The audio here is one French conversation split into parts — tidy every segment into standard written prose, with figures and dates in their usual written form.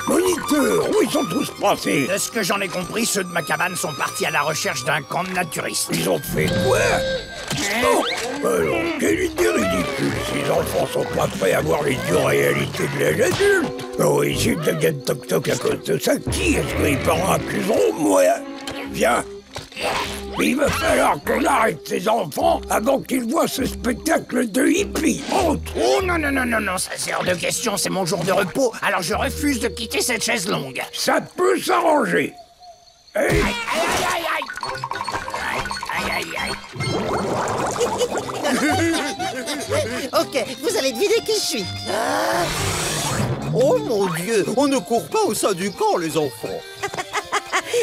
Moniteur, où ils sont tous passés? De ce que j'en ai compris, ceux de ma cabane sont partis à la recherche d'un camp de naturistes. Ils ont fait quoi? Oh, alors, quelle idée ridicule. Ces enfants sont pas prêts à voir les dures réalités de l'âge adulte. Oh, et s'ils deviennent toc-toc à cause de ça, qui est-ce que les parents accuseront? Moi? Viens. Il va falloir qu'on arrête ces enfants avant qu'ils voient ce spectacle de hippies. Entre. Oh non, non, non, non, non, ça c'est hors de question, c'est mon jour de repos, alors je refuse de quitter cette chaise longue. Ça peut s'arranger. Hey. Aïe, aïe, aïe, aïe. Aïe, aïe, aïe. Ok, vous allez deviner qui je suis. Oh mon Dieu, on ne court pas au sein du camp, les enfants.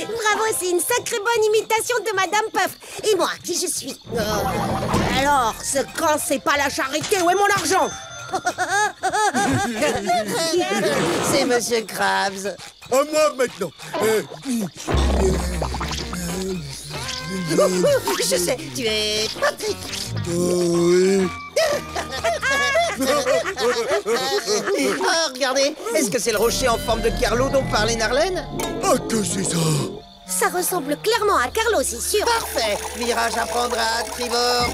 Bravo, c'est une sacrée bonne imitation de Madame Puff. Et moi, qui je suis? Alors, ce camp, c'est pas la charité. Où est mon argent? C'est Monsieur Krabs. À moi maintenant. Je sais, tu es Patrick. Oui. Oh, regardez, est-ce que c'est le rocher en forme de Carlo dont parlait Narlène? Ah, que c'est ça? Ça ressemble clairement à Carlo, c'est sûr. Parfait. Virage à prendre à tribord.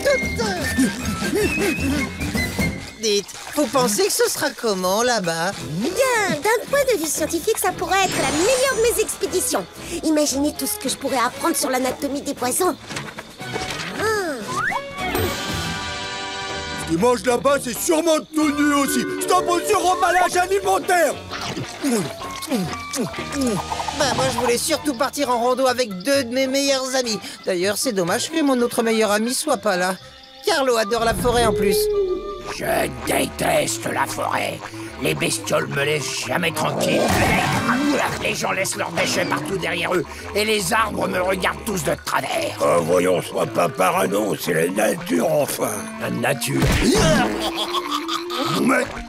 Dites, vous pensez que ce sera comment là-bas? Bien, d'un point de vue scientifique, ça pourrait être la meilleure de mes expéditions. Imaginez tout ce que je pourrais apprendre sur l'anatomie des poissons. Ce qu'ils mangent là-bas, c'est sûrement tenu aussi. Stop au suremballage alimentaire. Bah moi je voulais surtout partir en rando avec deux de mes meilleurs amis. D'ailleurs c'est dommage que mon autre meilleur ami soit pas là. Carlo adore la forêt en plus. Je déteste la forêt. Les bestioles me laissent jamais tranquille. Les gens laissent leurs déchets partout derrière eux. Et les arbres me regardent tous de travers. Oh, voyons, sois pas parano, c'est la nature, enfin. La nature.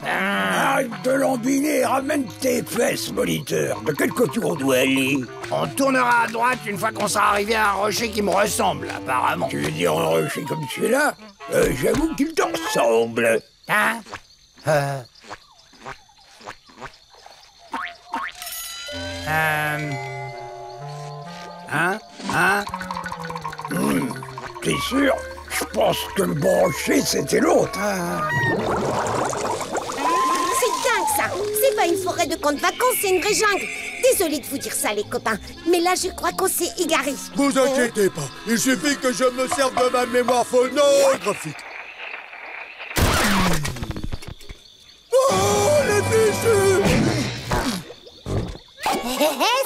Arrête de lambiner, ramène tes fesses, moniteur. De quel côté on doit aller? On tournera à droite une fois qu'on sera arrivé à un rocher qui me ressemble, apparemment. Tu veux dire un rocher comme celui-là? J'avoue qu'il te ressemble. Hein? T'es sûr? Je pense que le bon rocher, c'était l'autre. C'est dingue, ça. C'est pas une forêt de camp de vacances, c'est une vraie jungle. Désolée de vous dire ça, les copains. Mais là, je crois qu'on s'est égaré. Vous inquiétez pas, il suffit que je me serve de ma mémoire phonographique. Oh, les fichus!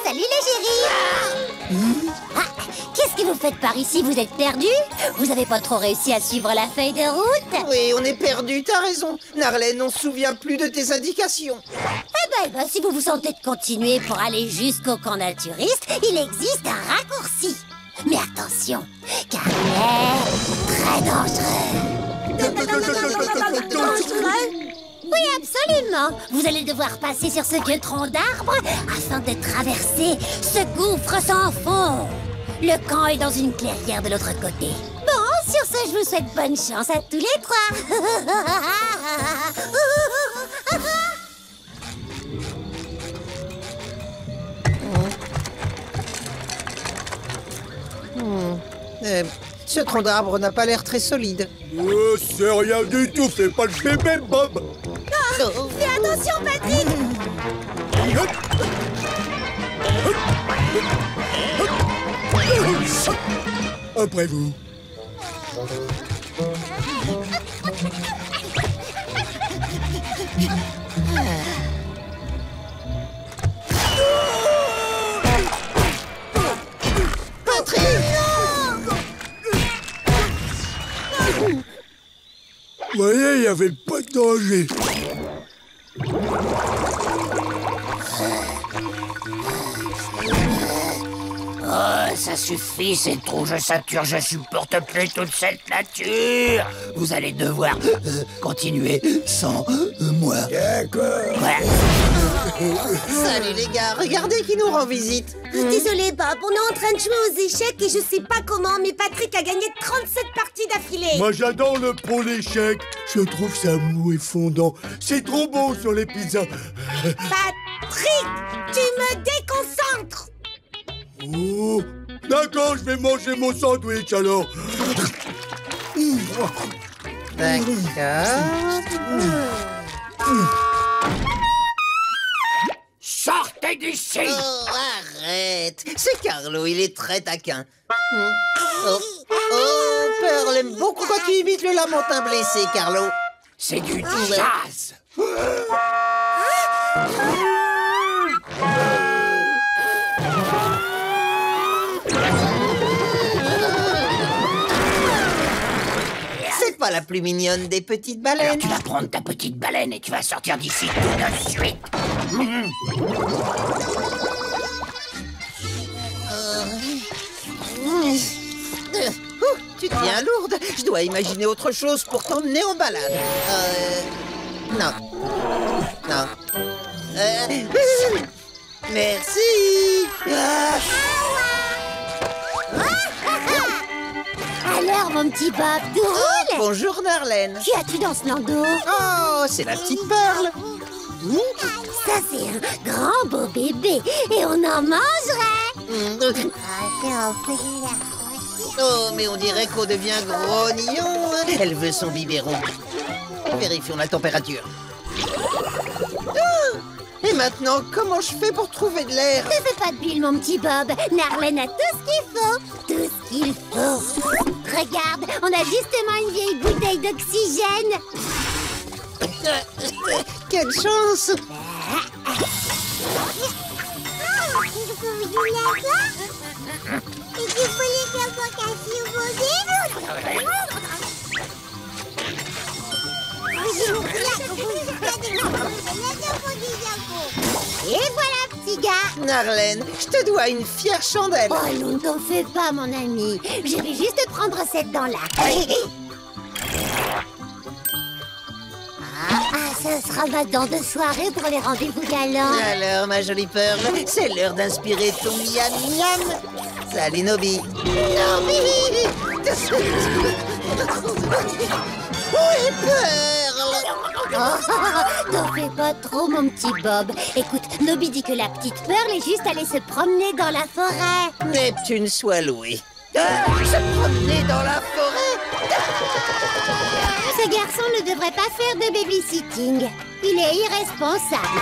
Salut les chéris. Qu'est-ce que vous faites par ici? Vous êtes perdus? Vous avez pas trop réussi à suivre la feuille de route? Oui, on est perdu, t'as raison. Narlène, on se souvient plus de tes indications. Eh ben, si vous vous sentez de continuer pour aller jusqu'au camp naturiste, il existe un raccourci. Mais attention, car il est très dangereux. Dangereux? Oui, absolument. Vous allez devoir passer sur ce vieux tronc d'arbre afin de traverser ce gouffre sans fond. Le camp est dans une clairière de l'autre côté. Bon, sur ce, je vous souhaite bonne chance à tous les trois. Ce tronc d'arbre n'a pas l'air très solide. C'est rien du tout, c'est pas le bébé Bob. Oh. Fais attention, Patrick. Après vous. Vous voyez, il n'y avait pas de danger. Oh, ça suffit, c'est trop, je sature, je supporte plus toute cette nature. Vous allez devoir continuer sans moi. D'accord. Ouais. Salut les gars, regardez qui nous rend visite. Désolé, Bob, on est en train de jouer aux échecs et je sais pas comment, mais Patrick a gagné 37 parties d'affilée. Moi j'adore le pot d'échecs. Je trouve ça mou et fondant. C'est trop bon sur les pizzas. Patrick, Tu me déconcentres. Oh, d'accord, je vais manger mon sandwich alors. D'accord. Sortez d'ici! Oh, arrête. C'est Carlo, il est très taquin. Oh, Pearl aime beaucoup quand tu imites le lamentin blessé, Carlo. C'est du jazz! C'est pas la plus mignonne des petites Alors baleines. tu vas prendre ta petite baleine et tu vas sortir d'ici tout de suite! Tu te tiens lourde. Je dois imaginer autre chose pour t'emmener en balade. Non. Non. Merci. Alors, mon petit Bob, tout roule? Bonjour, Narlène. Qui as-tu dans ce landau? Oh, c'est la petite Pearl. Ça, c'est un grand beau bébé et on en mangerait. Oh, mais on dirait qu'on devient grognon. Elle veut son biberon. Vérifions la température. Et maintenant, comment je fais pour trouver de l'air? Ne fais pas de bulle, mon petit Bob. Narlène a tout ce qu'il faut. Tout ce qu'il faut. Regarde, on a justement une vieille bouteille d'oxygène. Quelle chance! Et voilà, petit gars. Narlène, je te dois une fière chandelle. Oh, non, ne t'en fais pas, mon ami. Je vais juste prendre cette dent-là. Ce sera ma dent de soirée pour les rendez-vous galants. Alors, ma jolie Pearl, c'est l'heure d'inspirer ton miam miam. Salut, Nobby. Nobby! Oui, Pearl! T'en fais pas trop, mon petit Bob. Écoute, Nobby dit que la petite Pearl est juste allée se promener dans la forêt. Neptune soit loué. Se promener dans la forêt? Ce garçon ne devrait pas faire de babysitting. Il est irresponsable.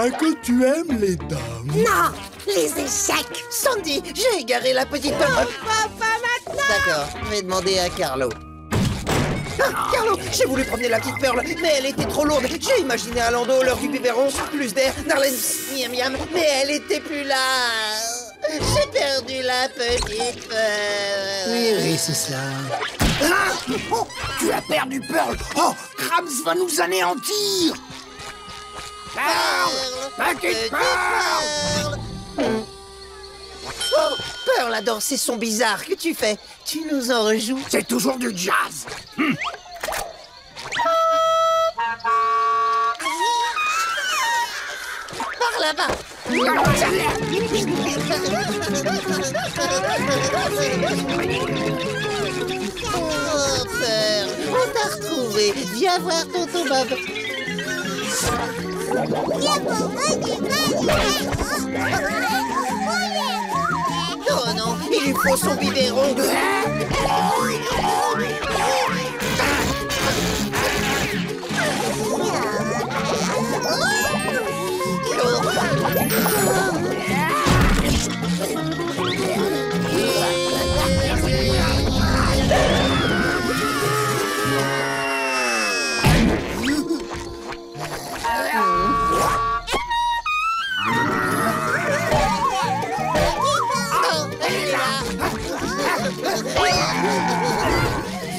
Et que tu aimes les dames. Non, les échecs. Sandy, j'ai égaré la petite Pearl. Pas maintenant. D'accord, je vais demander à Carlo. Ah, Carlo, j'ai voulu promener la petite Pearl, mais elle était trop lourde. J'ai imaginé un landau, l'heure du biberon, plus d'air, Narlène, miam miam, mais elle était plus là. J'ai perdu la petite Pearl. Oui, c'est ça. Ah, oh, tu as perdu Pearl. Oh, Krabs va nous anéantir. Pearl, petite Pearl. Oh, Pearl adore ces sons bizarres que tu fais. Tu nous en rejoues. C'est toujours du jazz. Par là-bas. Oh, Pearl, on t'a retrouvé. Viens voir tonton Bob. Oh non, il lui faut son biberon.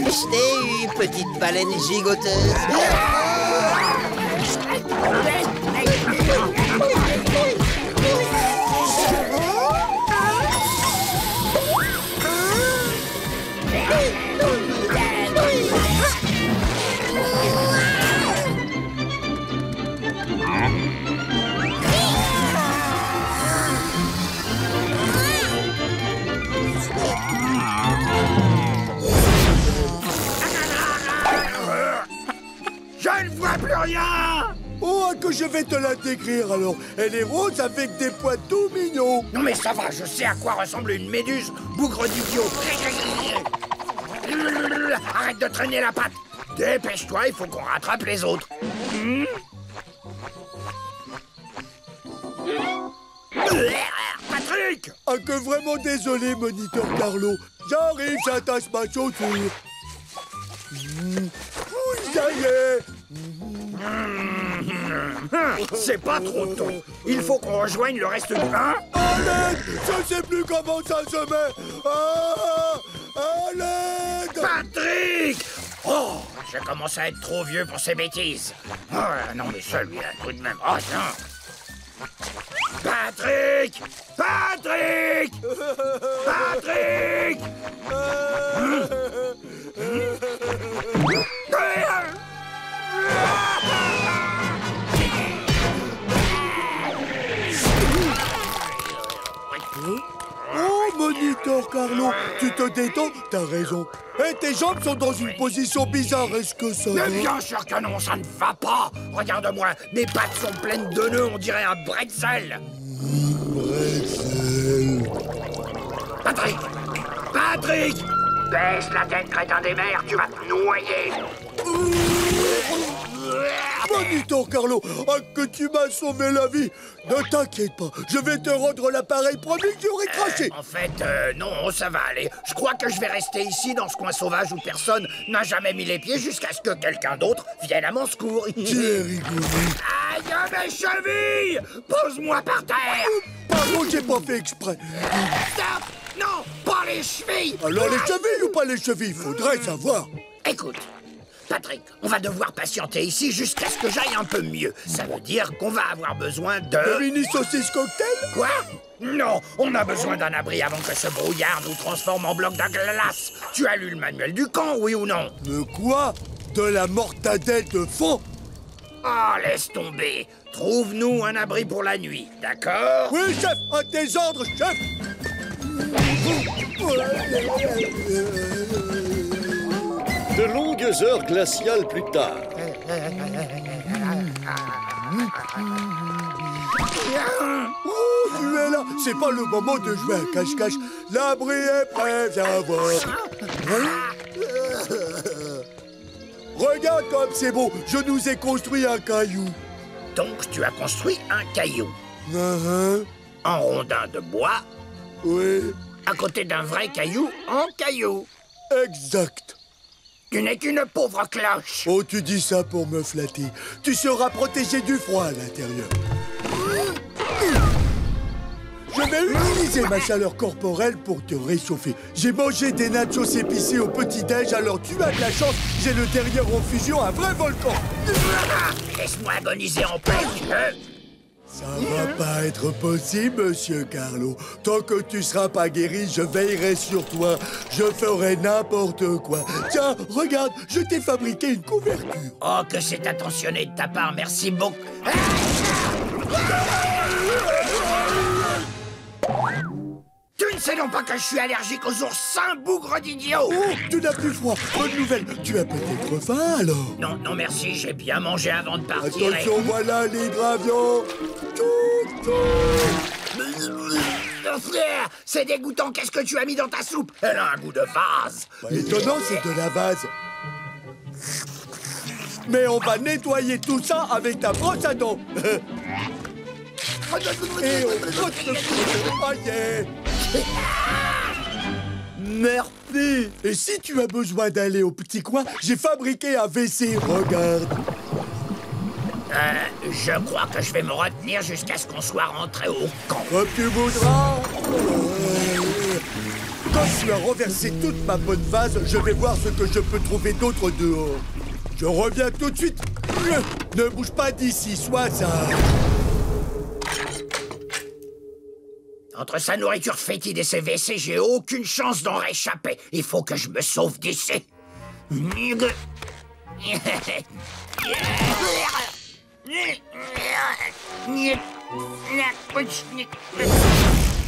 Je t'ai eu, petite baleine gigoteuse. rien! Oh, que je vais te la décrire alors. Elle est rose avec des poils tout mignons. Non mais ça va, je sais à quoi ressemble une méduse, bougre d'idiot. Arrête de traîner la patte. Dépêche-toi, il faut qu'on rattrape les autres. Patrick! Ah, que vraiment désolé, moniteur Carlo. J'arrive, j'attache ma chaussure. Oui, ça y est. C'est pas trop tôt. Il faut qu'on rejoigne le reste du... Hein? À l'aide! Je sais plus comment ça se met. Ah, à l'aide! Patrick! Oh, je commence à être trop vieux pour ces bêtises. Oh, non mais celui-là, tout de même. Oh non! Patrick! Patrick! Patrick! Oh, moniteur Carlo, tu te détends? T'as raison. Et tes jambes sont dans une position bizarre, est-ce que ça va? Mais bien sûr que non, ça ne va pas. Regarde-moi, mes pattes sont pleines de nœuds, on dirait un bretzel. Bretzel. Patrick! Patrick! Baisse la tête, crétin des mers, tu vas te noyer. Moniteur Carlo, ah, que tu m'as sauvé la vie. Ne t'inquiète pas, je vais te rendre l'appareil promis que j'aurais craché. En fait, non, ça va aller. Je crois que je vais rester ici, dans ce coin sauvage où personne n'a jamais mis les pieds jusqu'à ce que quelqu'un d'autre vienne à mon secours. J'ai rigolé. Aïe, mes chevilles! Pose-moi par terre! Pardon, j'ai pas fait exprès. Stop! Non, pas les chevilles! Alors les chevilles ou pas les chevilles? Faudrait savoir. Écoute, Patrick, on va devoir patienter ici jusqu'à ce que j'aille un peu mieux. Ça veut dire qu'on va avoir besoin Le de... mini saucisse cocktail? Quoi? Non, on a besoin d'un abri avant que ce brouillard nous transforme en bloc de glace. Tu as lu le manuel du camp, oui ou non? De quoi? De la mortadelle de fond? Ah, laisse tomber. Trouve-nous un abri pour la nuit, d'accord? Oui, chef, à tes ordres, chef. De longues heures glaciales plus tard. Oh, tu es là. C'est pas le moment de jouer à cache-cache. L'abri est prêt, viens voir. Regarde comme c'est beau. Je nous ai construit un caillou. Donc, tu as construit un caillou. Uh-huh. En rondin de bois, Oui, à côté d'un vrai caillou en caillou. exact. Tu n'es qu'une pauvre cloche. Oh, tu dis ça pour me flatter. Tu seras protégé du froid à l'intérieur. Je vais utiliser ma chaleur corporelle pour te réchauffer. J'ai mangé des nachos épicés au petit-déj, alors tu as de la chance. J'ai le derrière en fusion, un vrai volcan. Laisse-moi agoniser en paix. Ça va pas être possible, monsieur Carlo. Tant que tu seras pas guéri, je veillerai sur toi. Je ferai n'importe quoi. Tiens, regarde, je t'ai fabriqué une couverture. Oh, que c'est attentionné de ta part, merci beaucoup. Tu ne sais non pas que je suis allergique aux oursins, bougre d'idiot. Oh, tu n'as plus froid. Bonne nouvelle, tu as peut-être faim alors. Non, non merci, j'ai bien mangé avant de partir. Attention, voilà l'hydravion. C'est dégoûtant, qu'est-ce que tu as mis dans ta soupe? Elle a un goût de vase. Étonnant, c'est de la vase. Mais on va nettoyer tout ça avec ta brosse à dents. Et on frotte le paillet. Merci. Et si tu as besoin d'aller au petit coin, j'ai fabriqué un WC, regarde. Je crois que je vais me retenir jusqu'à ce qu'on soit rentré au camp. Comme tu voudras. Quand tu as renversé toute ma bonne vase, je vais voir ce que je peux trouver d'autre dehors. Je reviens tout de suite. Ne bouge pas d'ici, sois sage. Entre sa nourriture fétide et ses WC, j'ai aucune chance d'en réchapper. Il faut que je me sauve d'ici.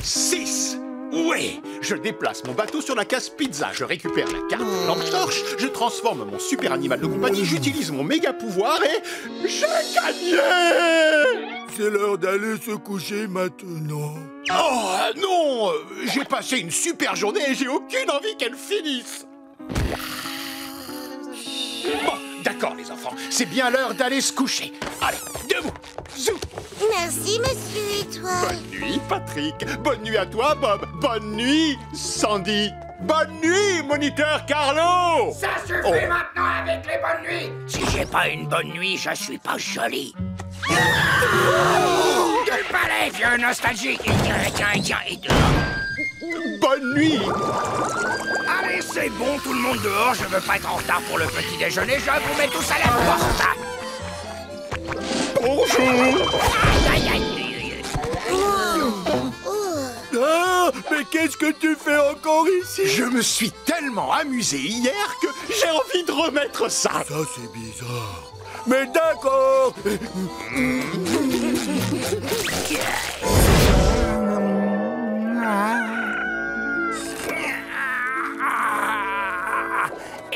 6. Oui, je déplace mon bateau sur la case pizza, je récupère la carte lampe torche, je transforme mon super animal de compagnie, j'utilise mon méga pouvoir et j'ai gagné! C'est l'heure d'aller se coucher maintenant. Oh non! J'ai passé une super journée et j'ai aucune envie qu'elle finisse. Bon, d'accord les enfants, c'est bien l'heure d'aller se coucher. Allez, debout! Zou! Merci, monsieur Étoile. Bonne nuit, Patrick. Bonne nuit à toi, Bob. Bonne nuit, Sandy. Bonne nuit, moniteur Carlo. Ça suffit maintenant avec les bonnes nuits. Si j'ai pas une bonne nuit, je suis pas joli. Du palais, vieux nostalgique. Tiens, et dehors. Bonne nuit. Allez, c'est bon, tout le monde dehors. Je veux pas être en retard pour le petit déjeuner. Je vous mets tous à la porte. Bonjour. Aïe. Ah, mais qu'est-ce que tu fais encore ici? Je me suis tellement amusé hier que j'ai envie de remettre ça. Ça, c'est bizarre. Mais d'accord.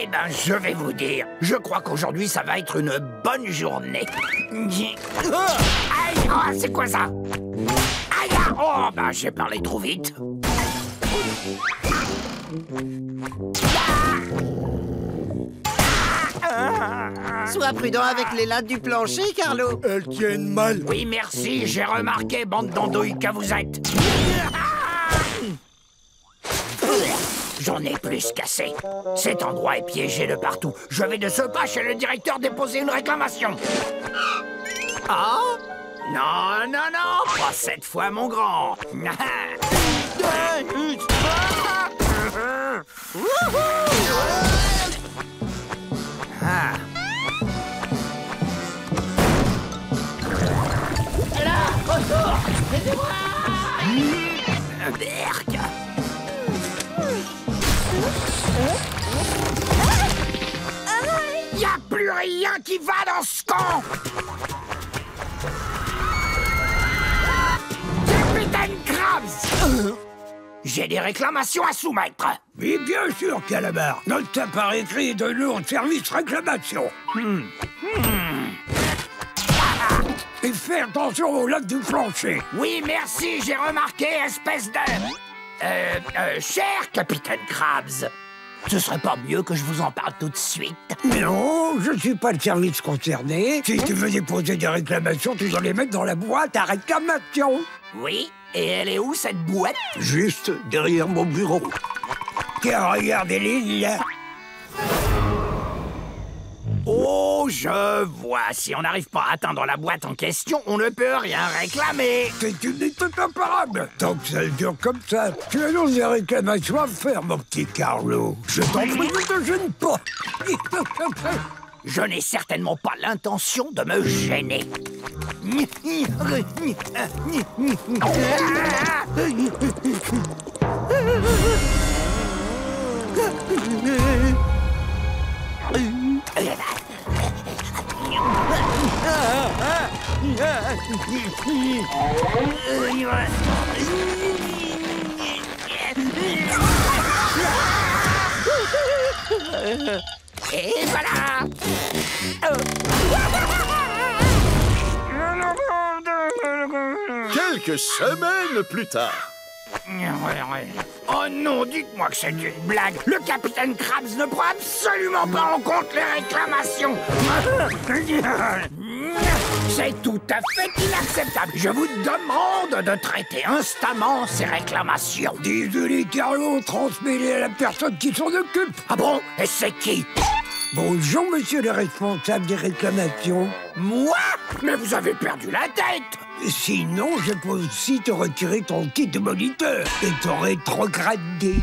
Eh ben, je vais vous dire, je crois qu'aujourd'hui, ça va être une bonne journée. Aïe, oh, c'est quoi ça? Aïe, oh, ben, j'ai parlé trop vite. Sois prudent avec les lattes du plancher, Carlo. Elles tiennent mal. Oui, merci, j'ai remarqué, bande d'andouilles que vous êtes. J'en ai plus qu'assez. Cet endroit est piégé de partout. Je vais de ce pas chez le directeur déposer une réclamation. Oh? Non, pas cette fois, mon grand. Ah. Là, retour! Aidez-moi! Berk. Y a plus rien qui va dans ce camp! Capitaine Krabs! J'ai des réclamations à soumettre. Mais bien sûr, Calabar. Notre tape par écrit de lourd service réclamation. Et fais attention aux lattes du plancher. Oui, merci, j'ai remarqué, espèce de... cher Capitaine Krabs. Ce serait pas mieux que je vous en parle tout de suite? Non, je suis pas le service concerné. Si tu veux déposer des réclamations, tu dois les mettre dans la boîte à réclamation. Oui, et elle est où, cette boîte? Juste derrière mon bureau. Tiens, regarde les lignes, là. Oh, je vois. Si on n'arrive pas à atteindre la boîte en question, on ne peut rien réclamer. C'est une étude imparable. Tant que ça dure comme ça, tu as donc des réclamations à faire, mon petit Carlo. Je t'en prie, ne te gêne pas. Je n'ai certainement pas l'intention de me gêner. Et voilà. Quelques semaines plus tard. Oh non, dites-moi que c'est une blague. Le capitaine Krabs ne prend absolument pas en compte les réclamations. C'est tout à fait inacceptable. Je vous demande de traiter instamment ces réclamations. Désolé, Carlo, transmets-les à la personne qui s'en occupe. Ah bon? Et c'est qui? Bonjour, monsieur le responsable des réclamations. Moi? Mais vous avez perdu la tête. Sinon, je peux aussi te retirer ton kit de moniteur et te rétrograder.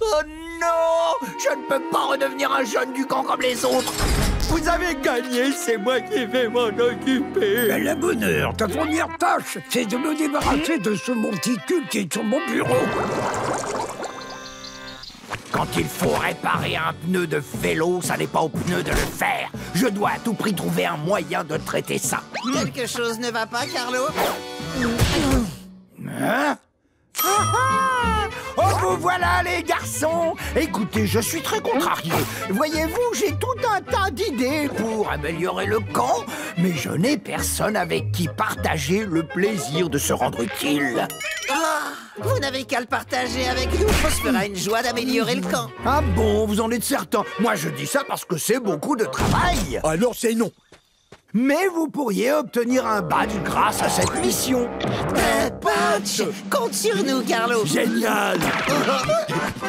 Oh non! Je ne peux pas redevenir un jeune du camp comme les autres. Vous avez gagné, c'est moi qui vais m'en occuper. À la bonne heure, ta première tâche, c'est de me débarrasser de ce monticule qui est sur mon bureau. Quand il faut réparer un pneu de vélo, ça n'est pas au pneu de le faire. Je dois à tout prix trouver un moyen de traiter ça. Quelque chose ne va pas, Carlo? Hein? Oh, vous voilà, les garçons! Écoutez, je suis très contrarié. Voyez-vous, j'ai tout un tas d'idées pour améliorer le camp, mais je n'ai personne avec qui partager le plaisir de se rendre utile. Vous n'avez qu'à le partager avec nous. On se fera une joie d'améliorer le camp. Ah bon, vous en êtes certain? Moi, je dis ça parce que c'est beaucoup de travail. Alors c'est non. Mais vous pourriez obtenir un badge grâce à cette mission. Un badge! Compte sur nous, Carlo. Génial!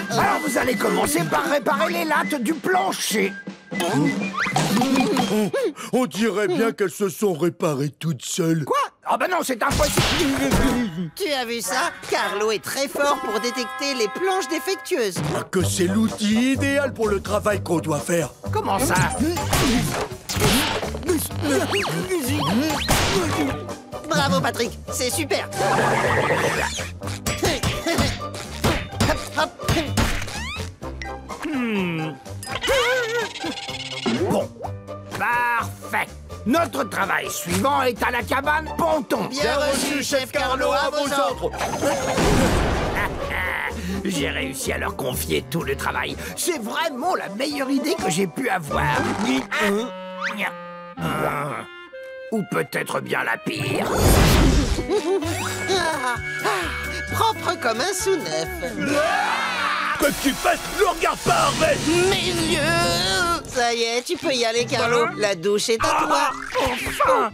Alors vous allez commencer par réparer les lattes du plancher. On dirait bien qu'elles se sont réparées toutes seules. Quoi? Ah ben non, c'est impossible. Tu as vu ça? Carlo est très fort pour détecter les planches défectueuses. Ah, que c'est l'outil idéal pour le travail qu'on doit faire. Comment ça? Bravo, Patrick. C'est super. Hop, hop. Bon, parfait. Notre travail suivant est à la cabane Ponton. Bien reçu, chef Carlo, à vos ordres. J'ai réussi à leur confier tout le travail. C'est vraiment la meilleure idée que j'ai pu avoir. Ou peut-être bien la pire. Propre comme un sous-neuf. Que tu fasses, ne regarde pas, Harvey! Mes yeux! Ça y est, tu peux y aller, Carlo. La douche est à toi. Enfin!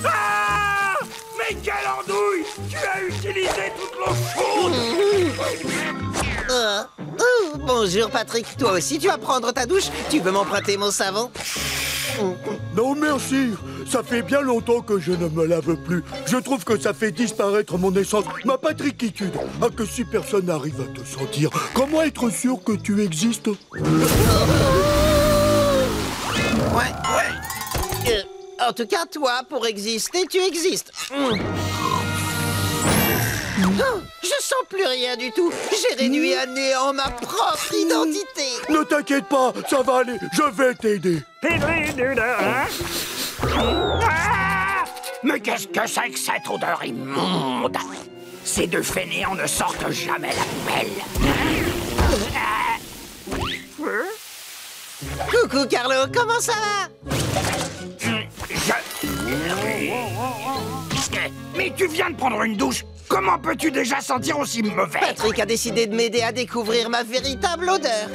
Ah! Mais quelle andouille! Tu as utilisé toute l'eau chaude! Bonjour, Patrick. Toi aussi, tu vas prendre ta douche? Tu veux m'emprunter mon savon? Non, merci. Ça fait bien longtemps que je ne me lave plus. Je trouve que ça fait disparaître mon essence, ma patrickitude. Ah, que si personne n'arrive à te sentir, comment être sûr que tu existes? Ouais. En tout cas, toi, pour exister, tu existes. Je sens plus rien du tout. J'ai réduit à néant ma propre identité. Ne t'inquiète pas, ça va aller. Je vais t'aider. Mais qu'est-ce que c'est que cette odeur immonde? Ces deux fainéants ne sortent jamais la poubelle. Coucou, Carlo, comment ça va? Mais tu viens de prendre une douche. Comment peux-tu déjà sentir aussi mauvais? Patrick a décidé de m'aider à découvrir ma véritable odeur.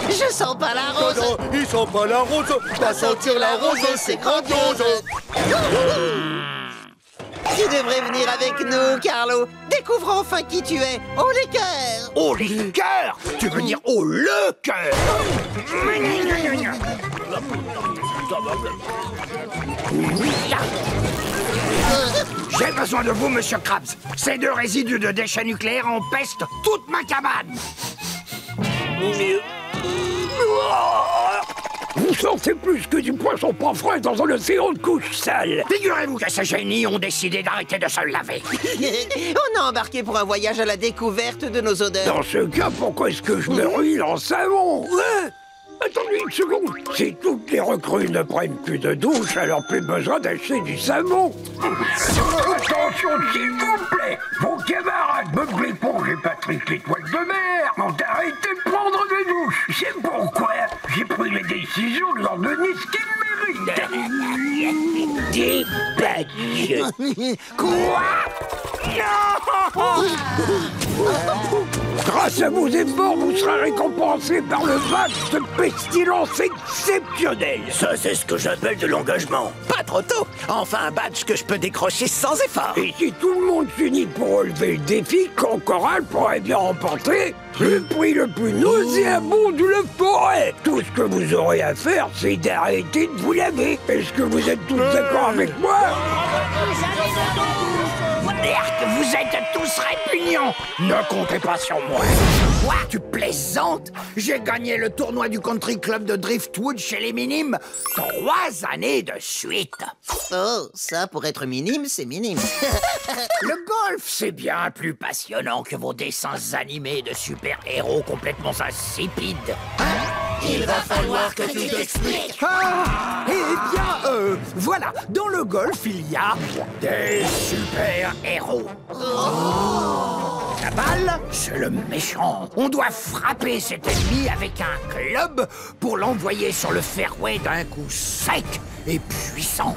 Je sens pas la rose. Non, il sent pas la rose. Pas sentir la rose, c'est grandiose. Tu devrais venir avec nous, Carlo. Découvre enfin qui tu es. Oh, les cœurs. Oh, les cœurs? Tu veux dire oh, le cœur? J'ai besoin de vous, monsieur Krabs. Ces deux résidus de déchets nucléaires empestent toute ma cabane. Vous sentez plus que du poisson pas frais dans un océan de couches sales. Figurez-vous que ces génies ont décidé d'arrêter de se laver. On a embarqué pour un voyage à la découverte de nos odeurs. Dans ce cas, pourquoi est-ce que je me ruine en savon? Attendez une seconde. Si toutes les recrues ne prennent plus de douche, alors plus besoin d'acheter du savon. Attention, s'il vous plaît. Vos camarades Bob l'éponge et Patrick l'étoile de mer ont arrêté de prendre des douches. C'est pourquoi j'ai pris la décision de leur donner ce qu'ils méritent. Des badges. Quoi? Non! Grâce à vos efforts, vous serez récompensé par le badge de pestilence exceptionnelle. Ça, c'est ce que j'appelle de l'engagement. Pas trop tôt. Enfin, un badge que je peux décrocher sans effort. Et si tout le monde s'unit pour relever le défi, Concoral pourrait bien remporter le prix le plus nauséabond de la forêt. Tout ce que vous aurez à faire, c'est d'arrêter de vous laver. Est-ce que vous êtes tous d'accord avec moi? Vous êtes tous répugnants. Ne comptez pas sur moi. Quoi? Tu plaisantes? J'ai gagné le tournoi du country club de Driftwood chez les minimes 3 années de suite. Oh, ça, pour être minime, c'est minime. Le golf, c'est bien plus passionnant que vos dessins animés de super-héros complètement insipides. Il va falloir que tu t'expliques. Ah, eh bien, voilà, dans le golf, il y a des super-héros. La balle, c'est le méchant. On doit frapper cet ennemi avec un club pour l'envoyer sur le fairway d'un coup sec et puissant.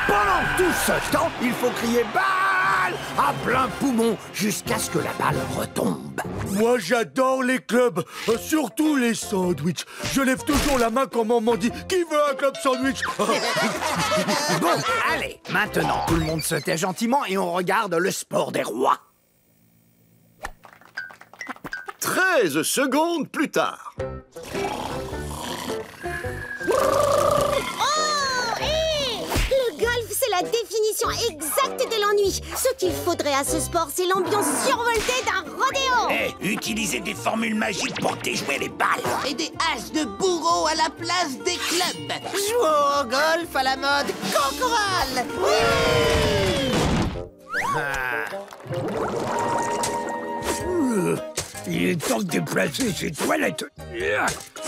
Pendant tout ce temps, il faut crier « balle !» à plein poumon jusqu'à ce que la balle retombe. Moi, j'adore les clubs, surtout les sandwichs. Je lève toujours la main quand maman dit « Qui veut un club sandwich ?» Bon, allez, maintenant tout le monde se tait gentiment et on regarde le sport des rois. 13 secondes plus tard. Le golf, c'est la définition exacte de l'ennui. Ce qu'il faudrait à ce sport, c'est l'ambiance survoltée d'un rodéo. Utilisez des formules magiques pour déjouer les balles. Et des haches de bourreau à la place des clubs. Jouons au golf à la mode Cancoral. Il est temps de déplacer ces toilettes.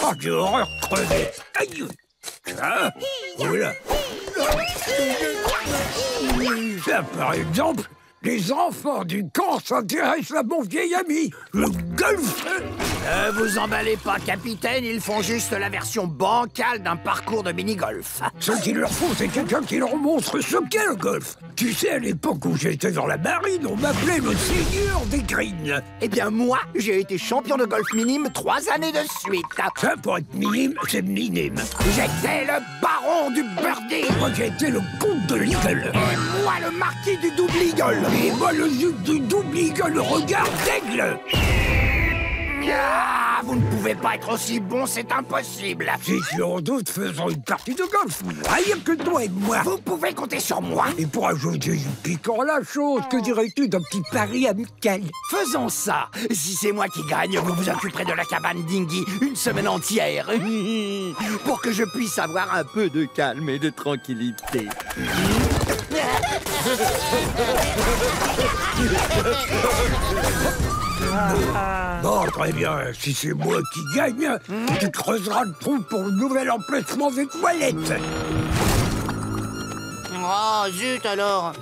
Oh, j'ai horreur crever. Aïe. Tiens, voilà. Ça, par exemple, les enfants du camp s'intéressent à mon vieil ami, le golf. Ne vous emballez pas, capitaine, ils font juste la version bancale d'un parcours de mini-golf. Ce qu'il leur faut, c'est quelqu'un qui leur montre ce qu'est le golf. Tu sais, à l'époque où j'étais dans la marine, on m'appelait le seigneur des greens. Eh bien, moi, j'ai été champion de golf minime 3 années de suite. Ça, pour être minime, c'est minime. J'étais le baron du birdie. Moi, j'étais le comte de l'Eagle. Et moi, le marquis du double eagle. Et moi, le duc du double eagle, regard d'aigle. Ah, vous ne pouvez pas être aussi bon, c'est impossible. Si tu en doutes, faisons une partie de golf. Rien que toi et moi. Vous pouvez compter sur moi. Et pour ajouter du piquant à la chose, que dirais-tu d'un petit pari amical? Faisons ça. Si c'est moi qui gagne, vous vous occuperez de la cabane Dingy une semaine entière. Pour que je puisse avoir un peu de calme et de tranquillité. Bon, très bien. Si c'est moi qui gagne, tu creuseras le trou pour le nouvel emplacement des toilettes. Oh, zut alors.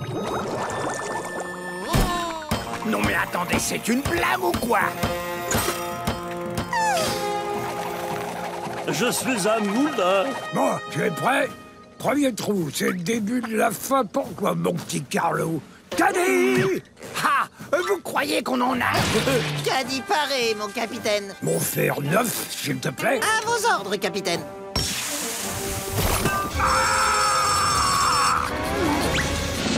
Non mais attendez, c'est une blague ou quoi? Je suis un moulin. Bon, tu es prêt? Premier trou, c'est le début de la fin. Pourquoi, mon petit Carlo? Cadet! Ah! Vous croyez qu'on en a? Caddie paré, mon capitaine. Mon fer neuf, s'il te plaît. À vos ordres, capitaine.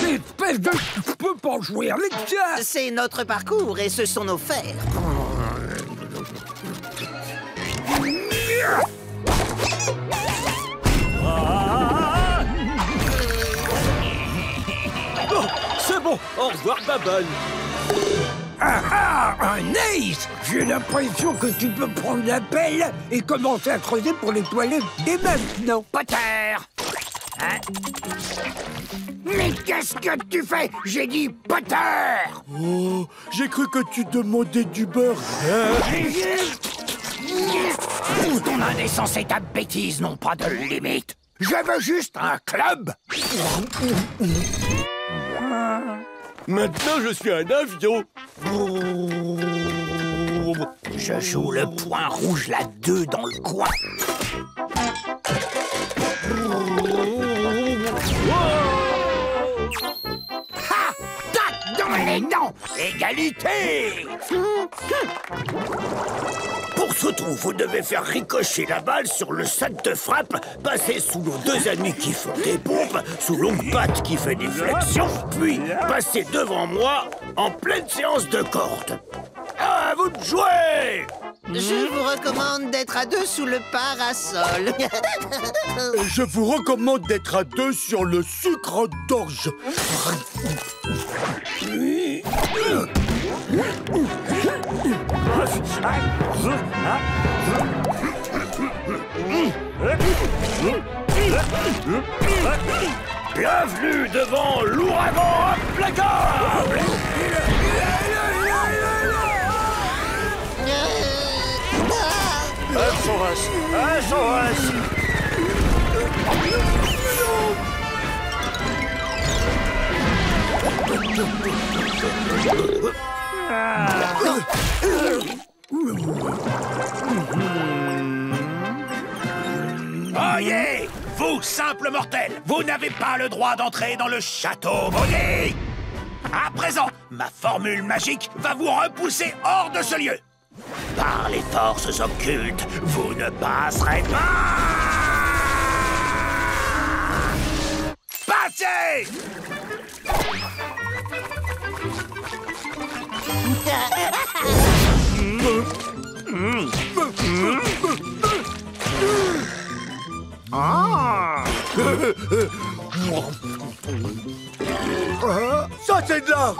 Espèce de... Je peux pas jouer avec ça. C'est notre parcours et ce sont nos fers. Oh, c'est bon, au revoir ma balle. Ah, un ace! J'ai l'impression que tu peux prendre la pelle et commencer à creuser pour les toilettes dès maintenant. Potter! Hein? Mais qu'est-ce que tu fais? J'ai dit Potter! Oh, j'ai cru que tu demandais du beurre. Ton indécence et ta bêtise n'ont pas de limite. Je veux juste un club. Maintenant, je suis un avion. Je joue le point rouge, la 2 dans le coin. Ha! Tac dans les dents! Égalité! Pour ce trou, vous devez faire ricocher la balle sur le sac de frappe, passer sous nos 2 amis qui font des pompes, sous l'ongle patte qui fait des flexions, puis passer devant moi en pleine séance de corde. À vous de jouer! Je vous recommande d'être à 2 sous le parasol. Je vous recommande d'être à 2 sur le sucre d'orge. Bienvenue devant l'ouragan implacable. SOS. Oyez, vous, simples mortels, vous n'avez pas le droit d'entrer dans le château maudit. À présent, ma formule magique va vous repousser hors de ce lieu. Par les forces occultes, vous ne passerez pas. Passez! Ça, c'est de l'art!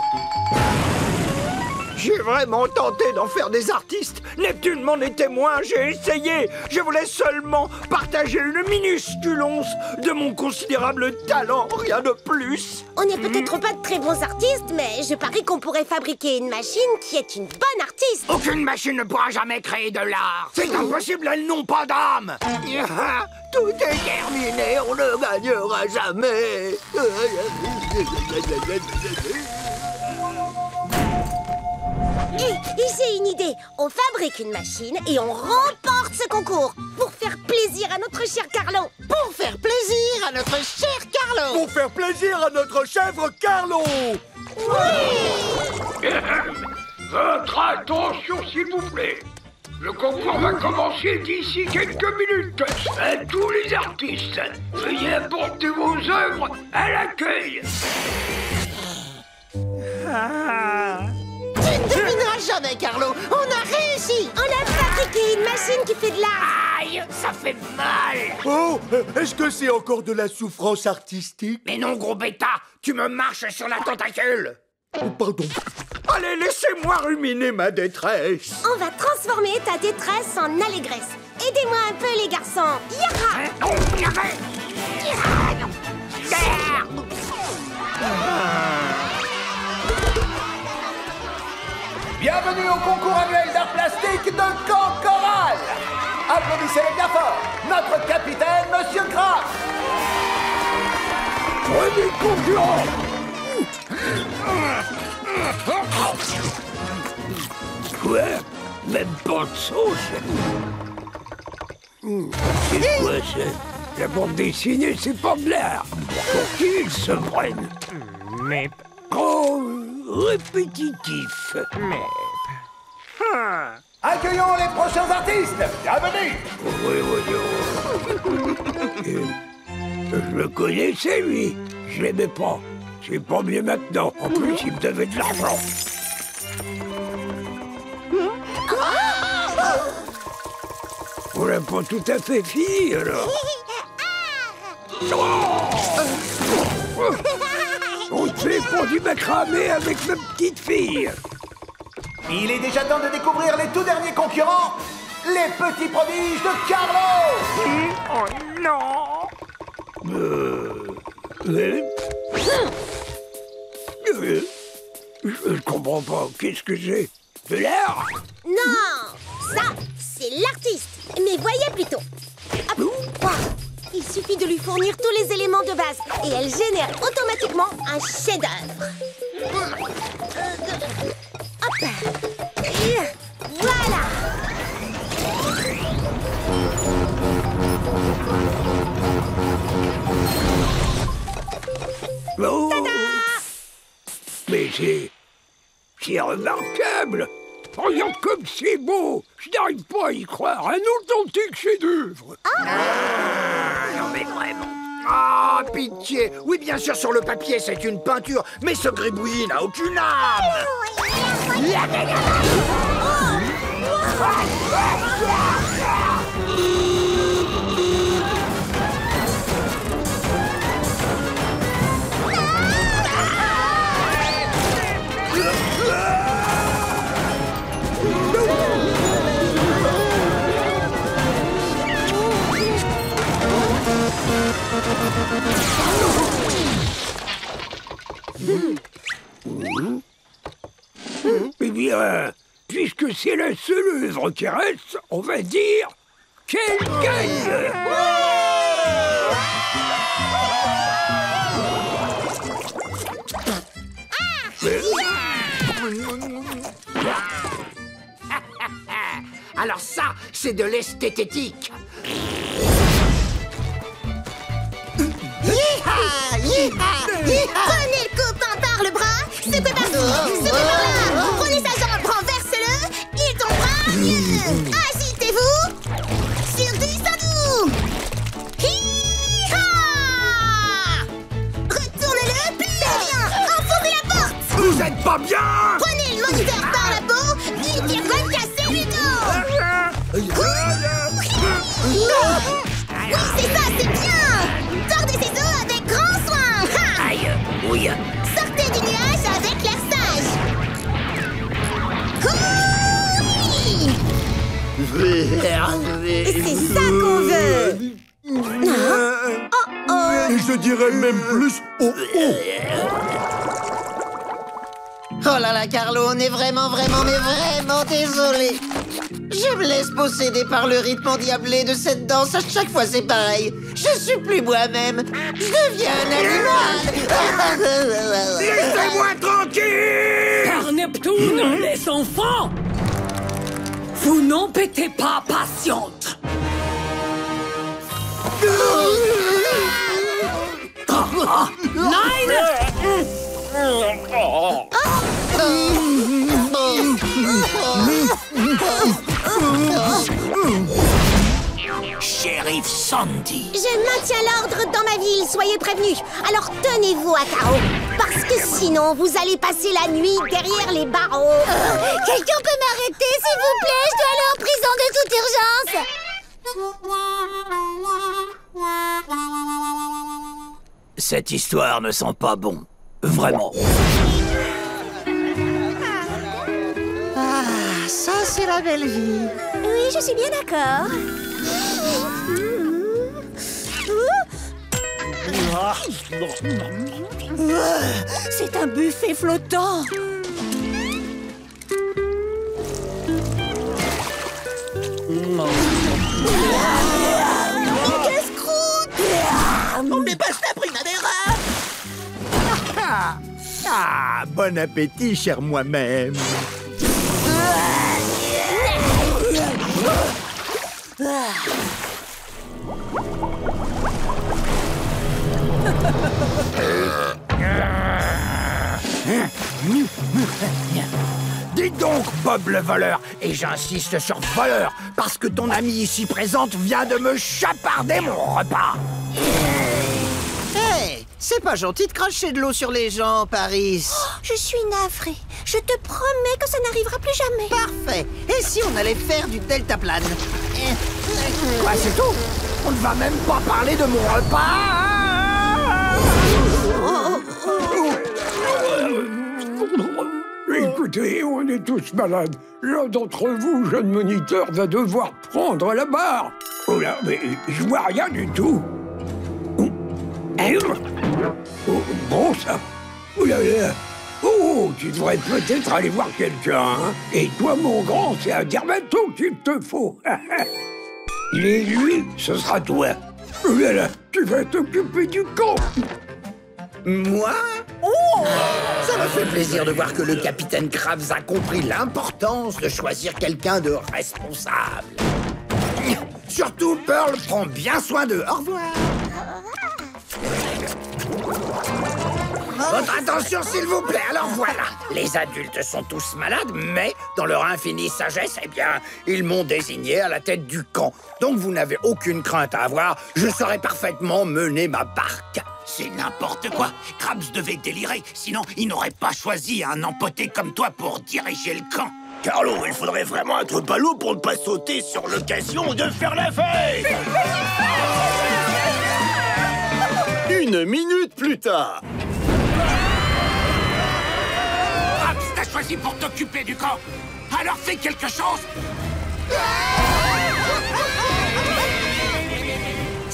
J'ai vraiment tenté d'en faire des artistes. Neptune m'en est témoin, j'ai essayé. Je voulais seulement partager une minuscule once de mon considérable talent, rien de plus. On n'est peut-être pas de très bons artistes, mais je parie qu'on pourrait fabriquer une machine qui est une bonne artiste. Aucune machine ne pourra jamais créer de l'art. C'est impossible, elles n'ont pas d'âme. Tout est terminé, on ne gagnera jamais. J'ai une idée. On fabrique une machine et on remporte ce concours pour faire plaisir à notre cher Carlo. Pour faire plaisir à notre cher Carlo. Pour faire plaisir à notre chèvre Carlo. Votre attention, s'il vous plaît. Le concours va commencer d'ici quelques minutes. À tous les artistes, veuillez apporter vos œuvres à l'accueil. Tu ne devineras jamais, Carlo. On a réussi. On a fabriqué une machine qui fait de l'art. Aïe, ça fait mal. Oh, est-ce que c'est encore de la souffrance artistique? Mais non, gros bêta, tu me marches sur la tentacule. Oh, pardon. Allez, laissez-moi ruminer ma détresse. On va transformer ta détresse en allégresse. Aidez-moi un peu, les garçons. Yaha! Bienvenue au concours annuel d'art plastique de Camp Coral. Applaudissez-le bien fort, notre capitaine, Monsieur Kraft. Prenez concurrent. Quoi? Même pas de sauce. C'est quoi ça? La bande dessinée, c'est pas de l'art. Pour qui ils se prennent? Mais... Oh, répétitif. Mais... Accueillons les prochains artistes. Bienvenue. Je le connaissais, lui. Je l'aimais pas. C'est pas mieux maintenant. En plus, il me devait de l'argent. On l'a pas tout à fait fini, alors. On ne fait pas du macramé avec ma petite fille. Il est déjà temps de découvrir les tout derniers concurrents, les petits prodiges de Carlo. Oh non. Je comprends pas. Qu'est-ce que c'est? De l'art? Non, ça, c'est l'artiste. Mais voyez plutôt. Hop. Wow. Il suffit de lui fournir tous les éléments de base et elle génère automatiquement un chef-d'œuvre. Hop. Voilà. Oh. Mais c'est remarquable. Regarde comme c'est beau. Je n'arrive pas à y croire. Un authentique chef-d'œuvre. Non mais vraiment. Ah, pitié. Oui, bien sûr, sur le papier, c'est une peinture. Mais ce gribouillis n'a aucune âme. Eh bien, puisque c'est la seule œuvre qui reste, on va dire qu'elle gagne. Alors ça, c'est de l'esthétique. Prenez le copain par le bras, secouez par-ci, secouez par-là. Prenez sa jambe, renversez-le, il tombera. Agitez-vous, sur 10 à vous. Hi-ha! Retournez-le, bien, enfoncez la porte. Vous êtes pas bien. Prenez le moniteur par la peau, il viendra casser le dos. Oui, c'est ça, c'est bien. Tordez ses os avec grand soin. Aïe, oui. Sortez du nuage avec l'air sage. Oui. C'est ça qu'on veut. Et je dirais même plus oh oh. Oh là là, Carlo, on est vraiment désolé. Je me laisse posséder par le rythme endiablé de cette danse. À chaque fois, c'est pareil. Je suis plus moi-même. Je deviens un animal. Laissez-moi tranquille. Par Neptune, les enfants, vous n'embêtez pas patiente. Nine! Shérif Sandy. Je maintiens l'ordre dans ma ville, soyez prévenus. Alors tenez-vous à carreau, parce que sinon vous allez passer la nuit derrière les barreaux. Quelqu'un peut m'arrêter, s'il vous plaît? Je dois aller en prison de toute urgence. Cette histoire ne sent pas bon. Vraiment. Ah, ça, c'est la belle vie. Oui, je suis bien d'accord. C'est un buffet flottant. On me passe la primavera. Ah, bon appétit, cher moi-même. Dites donc, Bob le voleur, et j'insiste sur voleur, parce que ton ami ici présente vient de me chaparder mon repas. Hey, c'est pas gentil de cracher de l'eau sur les gens, Paris. Je suis navrée. Je te promets que ça n'arrivera plus jamais. Parfait. Et si on allait faire du deltaplane? Quoi, c'est tout? On ne va même pas parler de mon repas. Écoutez, on est tous malades. L'un d'entre vous, jeune moniteur, va devoir prendre la barre. Oh là, mais je vois rien du tout. Oh, bon ça. Oh là là. Oh, tu devrais peut-être aller voir quelqu'un. Hein? Et toi, mon grand, c'est un dermato qu'il te faut. Et lui, ce sera toi. Oh là là, tu vas t'occuper du camp. Moi? Oh! Ça me fait plaisir de voir que le capitaine Krabs a compris l'importance de choisir quelqu'un de responsable. Surtout, Pearl prend bien soin d'eux. Au revoir. Votre attention, s'il vous plaît. Alors voilà, les adultes sont tous malades, mais dans leur infinie sagesse, eh bien, ils m'ont désigné à la tête du camp. Donc vous n'avez aucune crainte à avoir, je saurai parfaitement mener ma barque. C'est n'importe quoi. Krabs devait délirer, sinon il n'aurait pas choisi un empoté comme toi pour diriger le camp. Carlo, il faudrait vraiment être ballot pour ne pas sauter sur l'occasion de faire la fête. Une minute plus tard. Krabs t'a choisi pour t'occuper du camp. Alors fais quelque chose.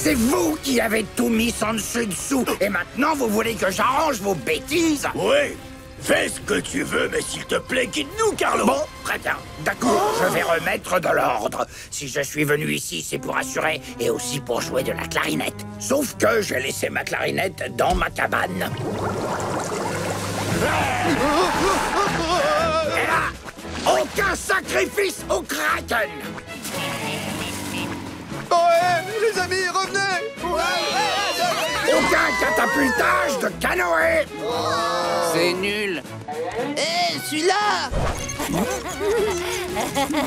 C'est vous qui avez tout mis sans dessus-dessous. Et maintenant, vous voulez que j'arrange vos bêtises? Oui, fais ce que tu veux, mais s'il te plaît, quitte-nous, Carlo. Bon, très bien. D'accord, je vais remettre de l'ordre. Si je suis venu ici, c'est pour assurer et aussi pour jouer de la clarinette. Sauf que j'ai laissé ma clarinette dans ma cabane. Et là, aucun sacrifice au Kraken! Les amis, revenez! Aucun catapultage de canoë! C'est nul. Hé, celui-là!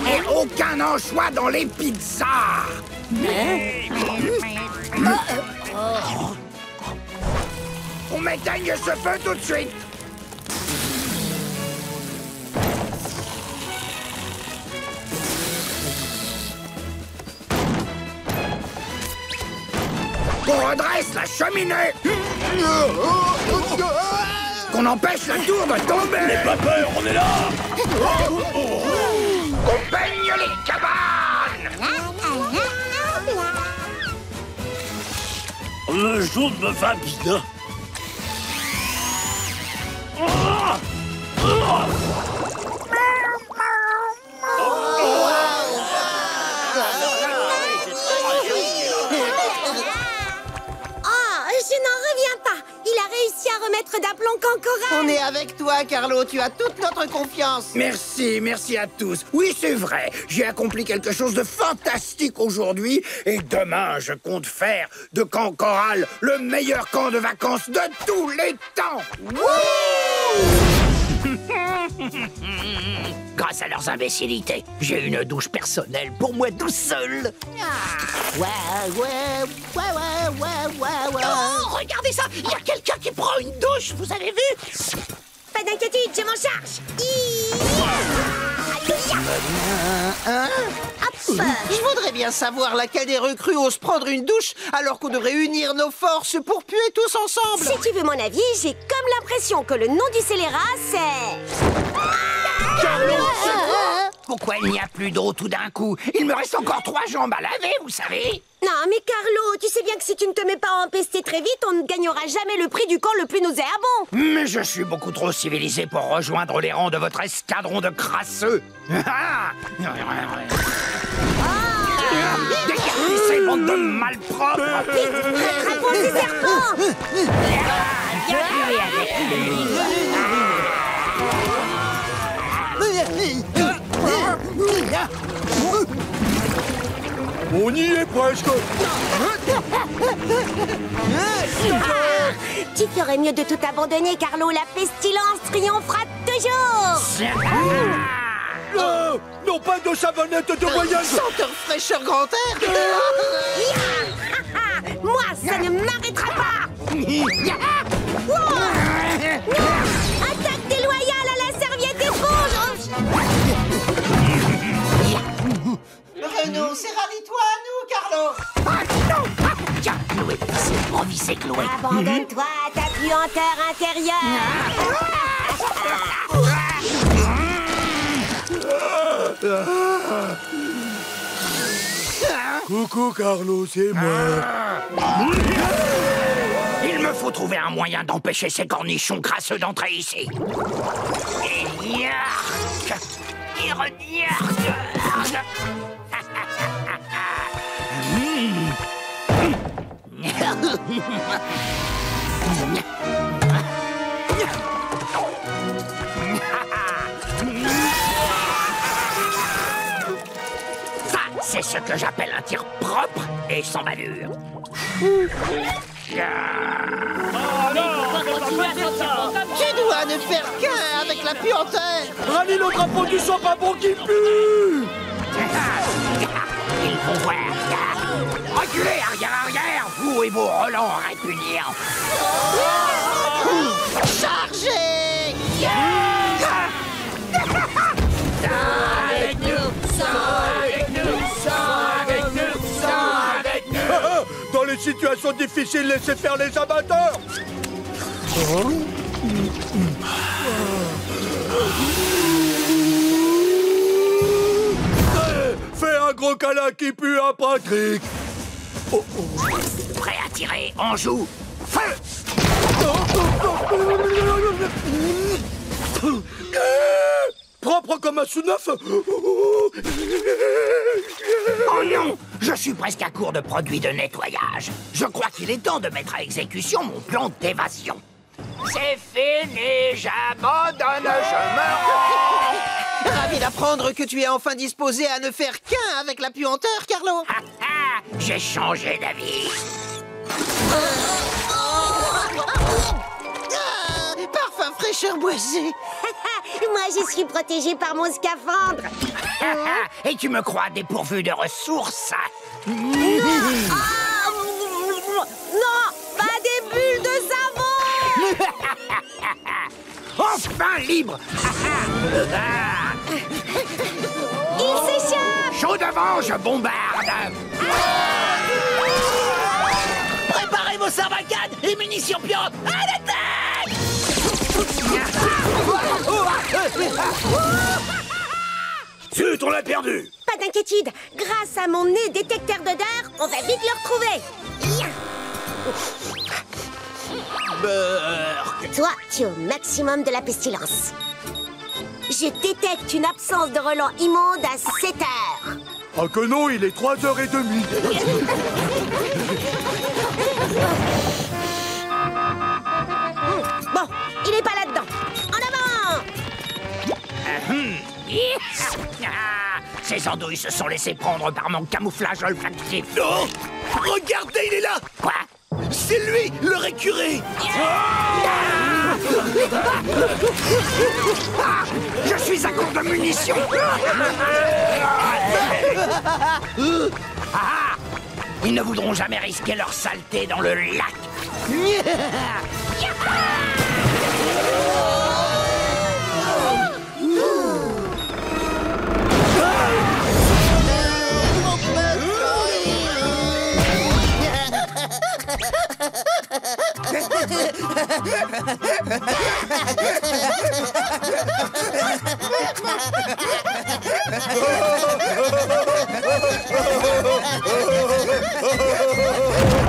Et aucun anchois dans les pizzas! On m'éteigne ce feu tout de suite! Qu'on redresse la cheminée! Qu'on empêche la tour de tomber! N'aie pas peur, on est là! Qu'on peigne les cabanes! Le jour me va bien. d'aplomb Cancoral. On est avec toi, Carlo. Tu as toute notre confiance. Merci, merci à tous. Oui, c'est vrai. J'ai accompli quelque chose de fantastique aujourd'hui. Et demain, je compte faire de Cancoral le meilleur camp de vacances de tous les temps. Grâce à leurs imbécilités, j'ai une douche personnelle pour moi tout seul. Oh, regardez ça! Il y a quelqu'un qui prend une douche, vous avez vu? Pas d'inquiétude, je m'en charge. Je voudrais bien savoir laquelle des recrues ose prendre une douche alors qu'on devrait unir nos forces pour puer tous ensemble. Si tu veux mon avis, j'ai comme l'impression que le nom du scélérat, c'est... Carlo, pourquoi il n'y a plus d'eau tout d'un coup? Il me reste encore 3 jambes à laver, vous savez. Non, mais Carlo, tu sais bien que si tu ne te mets pas à empester très vite, on ne gagnera jamais le prix du camp le plus nauséabond. Mais je suis beaucoup trop civilisé pour rejoindre les rangs de votre escadron de crasseux. Décartez ces bandes de malpropres. Vite, rattrapons ces serpents. On y est presque. Tu ferais mieux de tout abandonner, Carlo. La pestilence triomphera toujours. Non, pas de savonnette de voyage. Senteur fraîcheur grand air. Moi, ça ne m'arrêtera pas. Attaque déloyale à la serviette éponge. Renaud, c'est rallie-toi à nous, Carlo. Tiens, Chloé, c'est improvisé, Chloé. Abandonne-toi à ta puanteur intérieure. Coucou, Carlo, c'est moi. Il me faut trouver un moyen d'empêcher ces cornichons crasseux d'entrer ici. Et yark! Et regarde! Ça, c'est ce que j'appelle un tir propre et sans bavure. Tu dois ne faire qu'un avec la puanteur. Rallye le drapeau du sang pas bon qui pue. Ils vont voir. Reculez, arrière, vous et vos relents répugnants. Chargez. Avec nous, Dans les situations difficiles, laissez faire les amateurs. Fais un gros câlin qui pue à Patrick. Prêt à tirer, on joue. Feu! Propre comme un sous-neuf. Oh non! Je suis presque à court de produits de nettoyage. Je crois qu'il est temps de mettre à exécution mon plan d'évasion. C'est fini, j'abandonne, je me rends. Ravi d'apprendre que tu es enfin disposé à ne faire qu'un avec la puanteur, Carlo. J'ai changé d'avis. Parfum fraîcheur boisée. Moi, je suis protégée par mon scaphandre. Et tu me crois dépourvu de ressources? Non, pas des bulles de savon. Enfin libre. Il s'échappe. Chaud devant, je bombarde. Préparez vos sarbacades et munitions piantes. À l'attaque! Zut, on l'a perdu. Pas d'inquiétude. Grâce à mon nez détecteur d'odeur, on va vite le retrouver. Toi, tu es au maximum de la pestilence. Je détecte une absence de relents immonde à 7 heures. Ah que non, il est 3h30. Bon, il est pas là-dedans. En avant! Ces andouilles se sont laissées prendre par mon camouflage olfactif. Non! Regardez, il est là! Quoi? C'est lui, le récuré! Je suis à court de munitions! Ils ne voudront jamais risquer leur saleté dans le lac!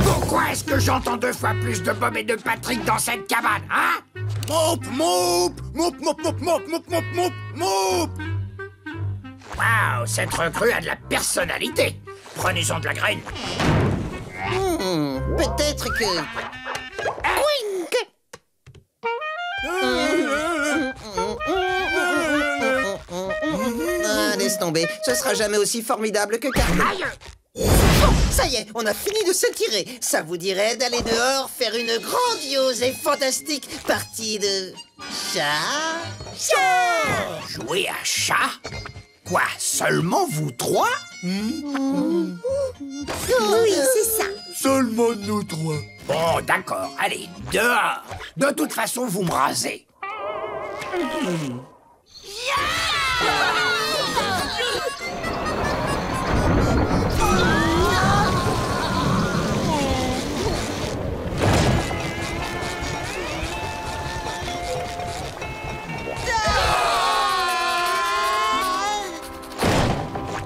Pourquoi est-ce que j'entends 2 fois plus de Bob et de Patrick dans cette cabane, hein? Moup, moup, moup, moup, moup, moup, moup, moup, moup, moup. Waouh, cette recrue a de la personnalité. Prenez-en de la graine. Peut-être que... Laisse tomber, ce sera jamais aussi formidable que Carlo. Bon, ça y est, on a fini de s'étirer. Ça vous dirait d'aller dehors faire une grandiose et fantastique partie de... chat? Jouer à chat? Quoi, seulement vous 3? Oui, c'est ça. Seulement nous 3. Bon, d'accord, allez, dehors. De toute façon, vous me rasez.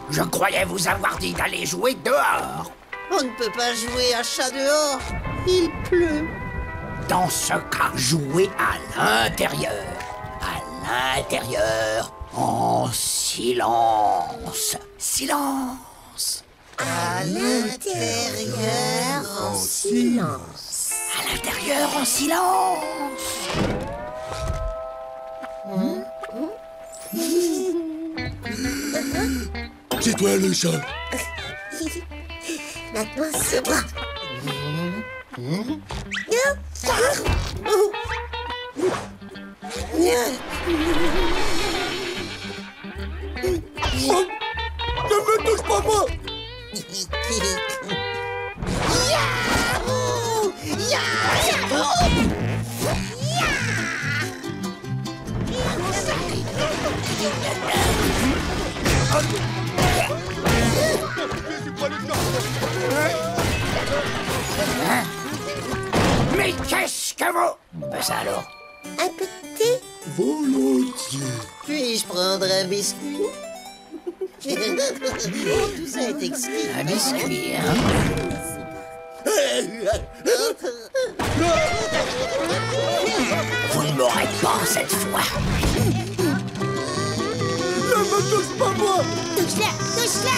Je croyais vous avoir dit d'aller jouer dehors. On ne peut pas jouer à chat dehors. Il pleut. Dans ce cas, jouez à l'intérieur. À l'intérieur, en silence. Silence. À l'intérieur, en silence. À l'intérieur, en silence. C'est toi le chat. Maintenant, c'est moi. Ne me touche pas, moi. Mais qu'est-ce que vous... Ben ça alors. Un petit? Volontiers. Puis-je prendre un biscuit? Tout ça est exquis. Un biscuit, hein? Vous ne m'aurez pas cette fois. Ne me touche pas, moi. Touche-la, touche-la.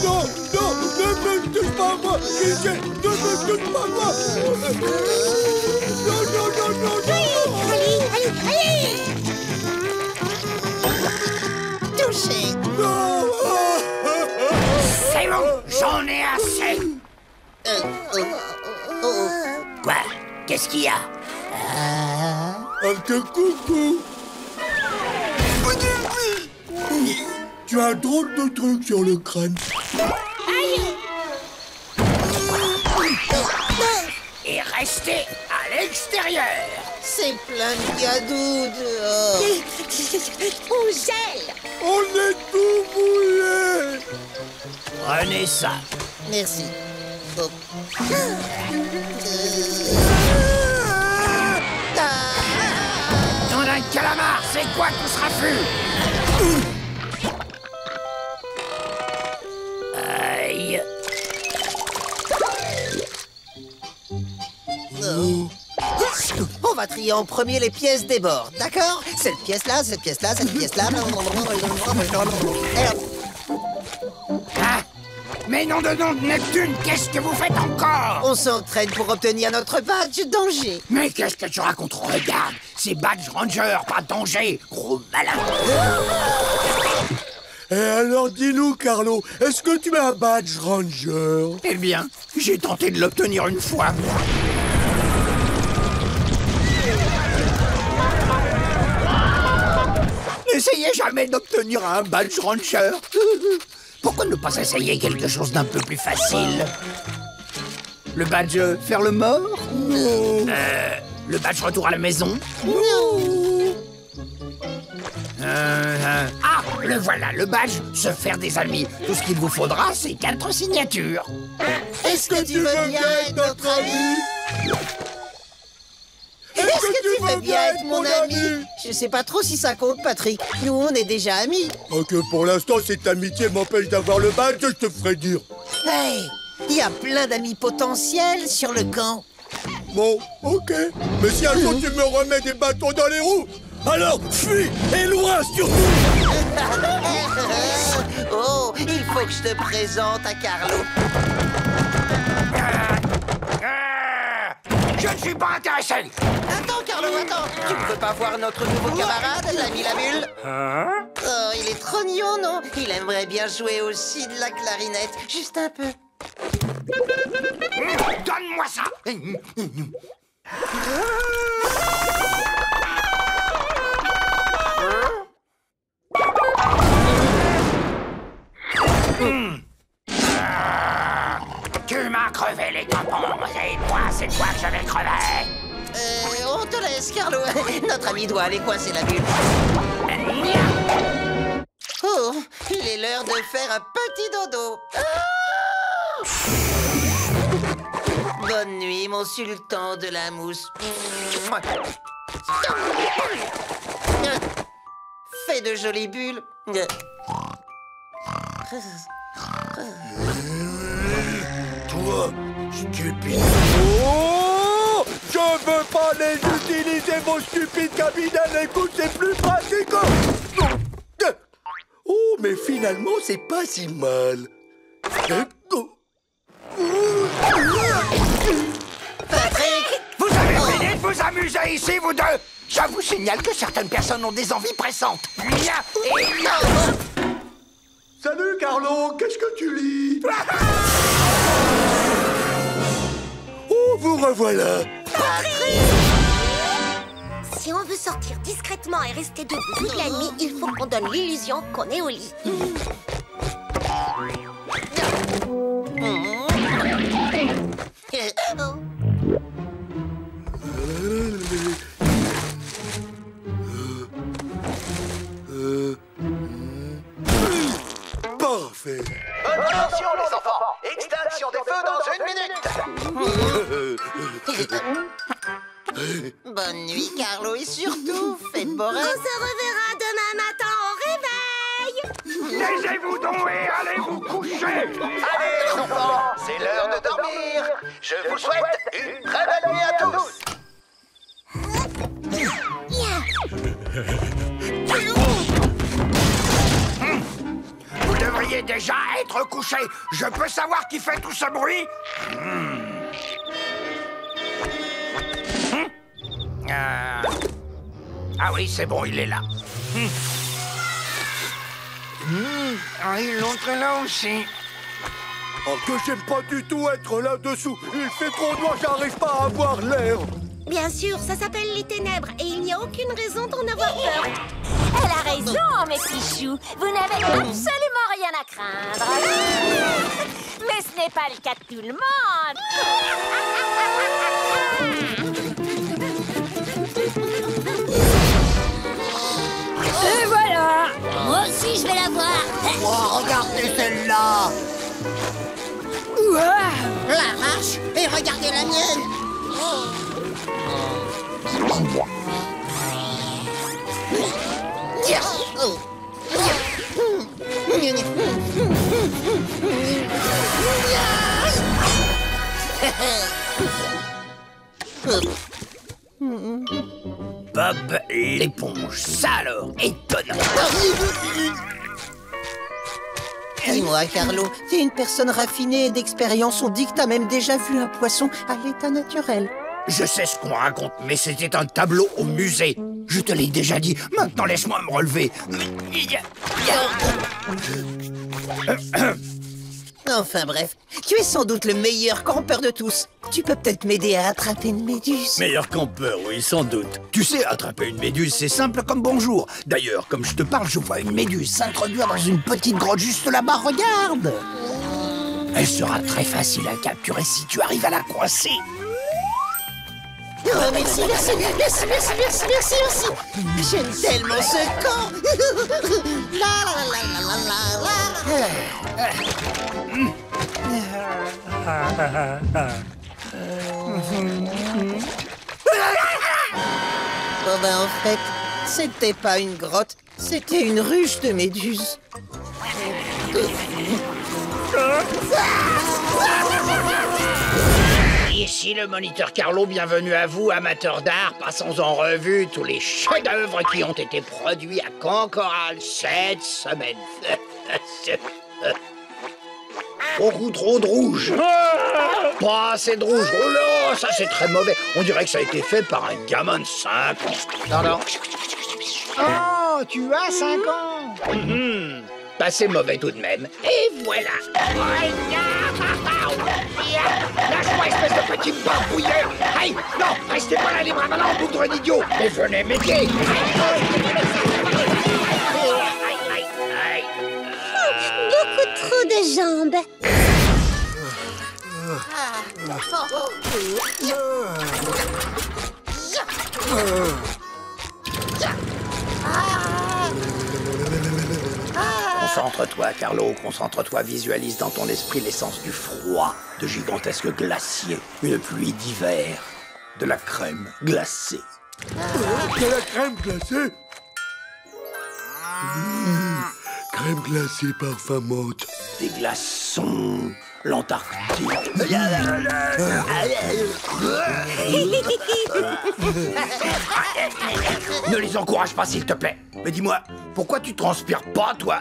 Non, non, ne me touche pas, moi. Michel, ne me touche pas, moi. Non, non, non, non, non. Allez, allez, allez. Touché. Non. C'est bon, j'en ai assez. Quoi? Qu'est-ce qu'il y a? Un petit coucou. Tu as un drôle de truc sur le crâne. Et restez à l'extérieur. C'est plein de gadous dehors. On gèle. On est tout mouillé. Prenez ça. Merci. Oh. Nom d'un calamar, c'est quoi tout ce raffut? Aïe. On va trier en premier les pièces des bords, d'accord? Cette pièce-là, cette pièce-là, cette pièce-là. Ah, mais nom de Neptune, qu'est-ce que vous faites encore? On s'entraîne pour obtenir notre badge danger. Mais qu'est-ce que tu racontes? Regarde, c'est Badge Ranger, pas danger, gros malin. Et alors dis-nous, Carlo, est-ce que tu as un badge ranger? Eh bien, j'ai tenté de l'obtenir une fois. N'essayez jamais d'obtenir un badge ranger. Pourquoi ne pas essayer quelque chose d'un peu plus facile? Le badge faire le mort? Le badge retour à la maison? Ah, le voilà, le badge se faire des amis. Tout ce qu'il vous faudra, c'est 4 signatures. Est-ce que tu veux bien être notre ami? Est-ce que tu veux bien être mon ami? Je sais pas trop si ça compte, Patrick. Nous, on est déjà amis. Ok, pour l'instant, cette amitié m'empêche d'avoir le badge, je te ferai dire. Hey, il y a plein d'amis potentiels sur le camp. Bon, ok. Mais si un jour tu me remets des bâtons dans les roues, alors fuis et loin surtout. Oh, il faut que je te présente à Carlo. Je ne suis pas intéressé. Attends, Carlo, attends. Tu ne veux pas voir notre nouveau camarade, l'ami Lamule? Oh, il est trop mignon, non? Il aimerait bien jouer aussi de la clarinette. Juste un peu. Donne-moi ça. Tu m'as crevé les tampons, et moi, c'est toi que je vais crever. On te laisse, Carlo. Notre ami doit aller coincer la bulle. Oh, il est l'heure de faire un petit dodo. Bonne nuit, mon sultan de la mousse. Fais de jolies bulles. Toi, stupide. Oh, je veux pas les utiliser, vos stupides cabinets. Écoute, c'est plus pratique. Oh, mais finalement, c'est pas si mal. Patrick! Vous avez fini de vous amuser ici, vous deux? Je vous signale que certaines personnes ont des envies pressantes. Salut, Carlo, qu'est-ce que tu lis? Oh, vous revoilà. Si on veut sortir discrètement et rester debout toute la nuit, il faut qu'on donne l'illusion qu'on est au lit. Parfait. Attention les enfants, extinction des feux dans 1 minute. Bonne nuit, Carlo, et surtout, faites beau rêve. On se reverra demain matin au réveil. Taisez-vous donc et allez vous coucher. Allez, les enfants, c'est l'heure de dormir. Je vous souhaite une très belle nuit à tous. Vous devriez déjà être couché. Je peux savoir qui fait tout ce bruit? Ah oui, c'est bon, il est là. Ah, et l'autre est là aussi. Oh, que j'aime pas du tout être là-dessous. Il fait trop noir, j'arrive pas à avoir l'air. Bien sûr, ça s'appelle les ténèbres et il n'y a aucune raison d'en avoir peur. Elle a raison, mes petits choux. Vous n'avez absolument rien à craindre. Mais ce n'est pas le cas de tout le monde. Et voilà. Moi aussi, je vais la voir. Oh, regardez celle-là. La marche. Et regardez la mienne. Bob l'éponge, ça alors, étonnant. Dis-moi, Carlo, t'es une personne raffinée et d'expérience. On dit que t'as même déjà vu un poisson à l'état naturel. Je sais ce qu'on raconte, mais c'était un tableau au musée. Je te l'ai déjà dit, maintenant laisse-moi me relever. Enfin bref, tu es sans doute le meilleur campeur de tous. Tu peux peut-être m'aider à attraper une méduse. Meilleur campeur, oui, sans doute. Tu sais, attraper une méduse, c'est simple comme bonjour. D'ailleurs, comme je te parle, je vois une méduse s'introduire dans une petite grotte juste là-bas, regarde. Elle sera très facile à capturer si tu arrives à la coincer. Oh, merci, merci, merci, merci, merci, merci, merci. J'aime tellement ce camp. La la la la la la. Bon ben en fait, c'était pas une grotte, c'était une ruche de méduses. Ici le moniteur Carlo, bienvenue à vous, amateurs d'art. Passons en revue tous les chefs-d'œuvre qui ont été produits à Cancale cette semaine. Beaucoup trop de rouge. Pas assez de rouge. Oh là, ça c'est très mauvais. On dirait que ça a été fait par un gamin de 5 ans. Non. Oh, tu as 5 ans. Pas c'est mauvais tout de même. Et voilà. Lâche-moi, espèce de petit barbouilleur. Aïe, non, restez pas là, les bras malins, boudre d'idiot. Et venez m'aider. Beaucoup trop de jambes. Concentre-toi, Carlo, concentre-toi, visualise dans ton esprit l'essence du froid, de gigantesques glaciers, une pluie d'hiver, de la crème glacée. De la crème glacée. Crème glacée parfum menthe. Des glaçons, l'Antarctique. Ne les encourage pas, s'il te plaît. Mais dis-moi, pourquoi tu transpires pas, toi?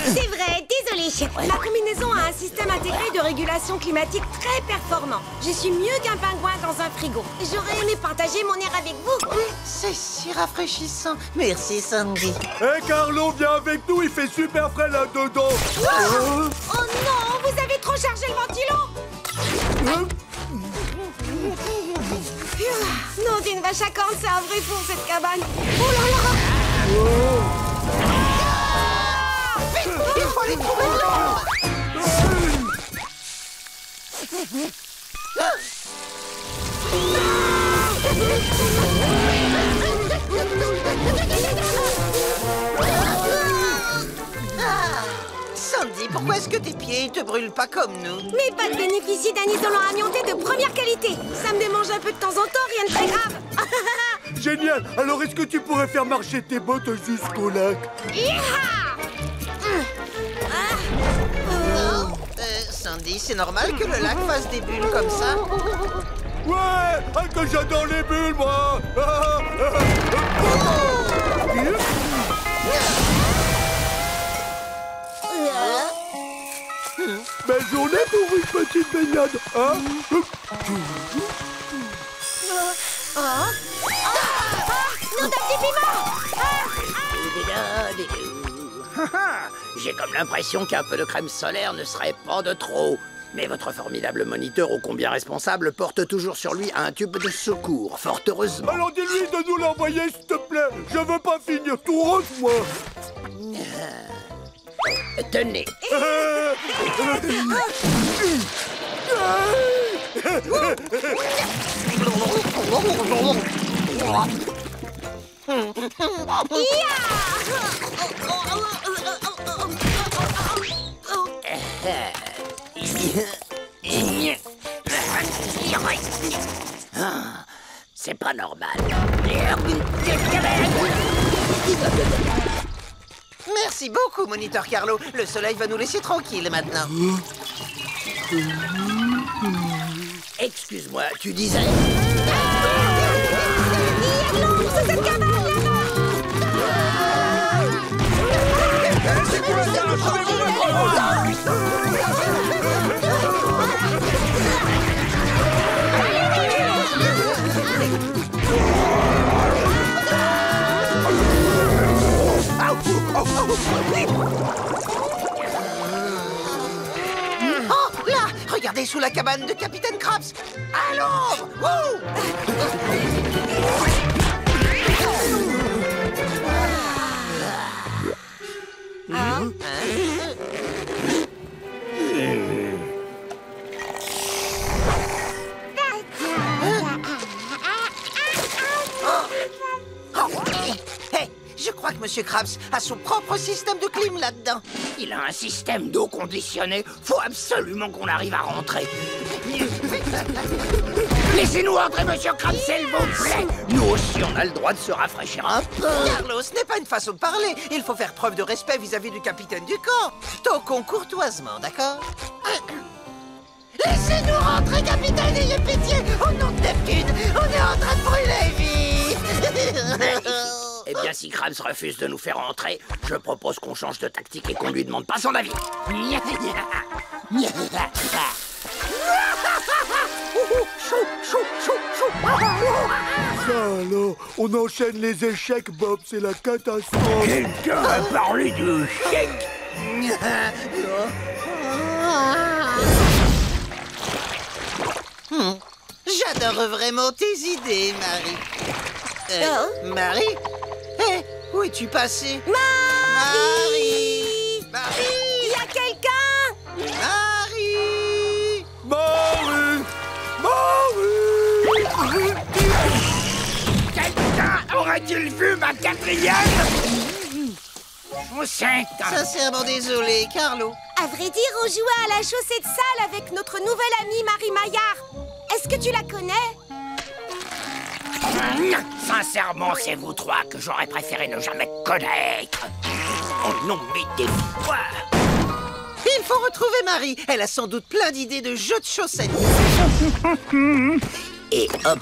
C'est vrai, désolé. Ma combinaison a un système intégré de régulation climatique très performant. Je suis mieux qu'un pingouin dans un frigo. J'aurais aimé partager mon air avec vous. C'est si rafraîchissant. Merci, Sandy. Hé, Carlo, viens avec nous, il fait super frais là-dedans. Oh non, vous avez trop chargé le ventilo. Non, d'une vache à cornes, c'est un vrai fond, cette cabane. Oh là là. Vite, il faut aller trouver de l'eau. Sandy, pourquoi est-ce que tes pieds te brûlent pas comme nous? Mes pattes bénéficient d'un isolant amianté de première qualité. Ça me démange un peu de temps en temps, rien de très grave. Génial. Alors, est-ce que tu pourrais faire marcher tes bottes jusqu'au lac? Yeeha! Sandy, c'est normal que le lac fasse des bulles comme ça? Ouais, ah, que j'adore les bulles, moi. Belle journée pour une petite baignade, hein? Non, d'un petit piment! J'ai comme l'impression qu'un peu de crème solaire ne serait pas de trop. Mais votre formidable moniteur, ô combien responsable, porte toujours sur lui un tube de secours, fort heureusement. Alors dis-lui de nous l'envoyer, s'il te plaît. Je veux pas finir tout rose, moi. Tenez. C'est pas normal. Merci beaucoup, moniteur Carlo. Le soleil va nous laisser tranquilles maintenant. Excuse-moi, tu disais? C'est cette cabane Oh, là! Regardez sous la cabane de Capitaine Krabs! Allons! Wouh! Je crois que Monsieur Krabs a son propre système de clim là-dedans. Il a un système d'eau conditionnée. Faut absolument qu'on arrive à rentrer. Laissez-nous entrer, Monsieur Krabs, s'il vous plaît. Nous aussi, on a le droit de se rafraîchir un peu. Carlo, ce n'est pas une façon de parler. Il faut faire preuve de respect vis-à-vis du capitaine du camp. Toquons courtoisement, d'accord? Laissez-nous rentrer, capitaine, ayez pitié. Au nom de Neptune, on est en train de brûler vite. Eh bien, si Krabs refuse de nous faire entrer, je propose qu'on change de tactique et qu'on lui demande pas son avis. Ça alors, on enchaîne les échecs, Bob, c'est la catastrophe. Quelqu'un a parlé de chèque. J'adore vraiment tes idées, Marie. Marie? Hé, où es-tu passée? Marie! Marie! Il y a quelqu'un? Marie! Marie! Marie! Quelqu'un aurait-il vu ma quatrième? Sincèrement désolé, Carlo. À vrai dire, on jouait à la chaussée de salle avec notre nouvelle amie Marie Maillard. Est-ce que tu la connais? Sincèrement, c'est vous trois que j'aurais préféré ne jamais connaître. Oh non, mais des fois. Il faut retrouver Marie. Elle a sans doute plein d'idées de jeux de chaussettes. Et hop.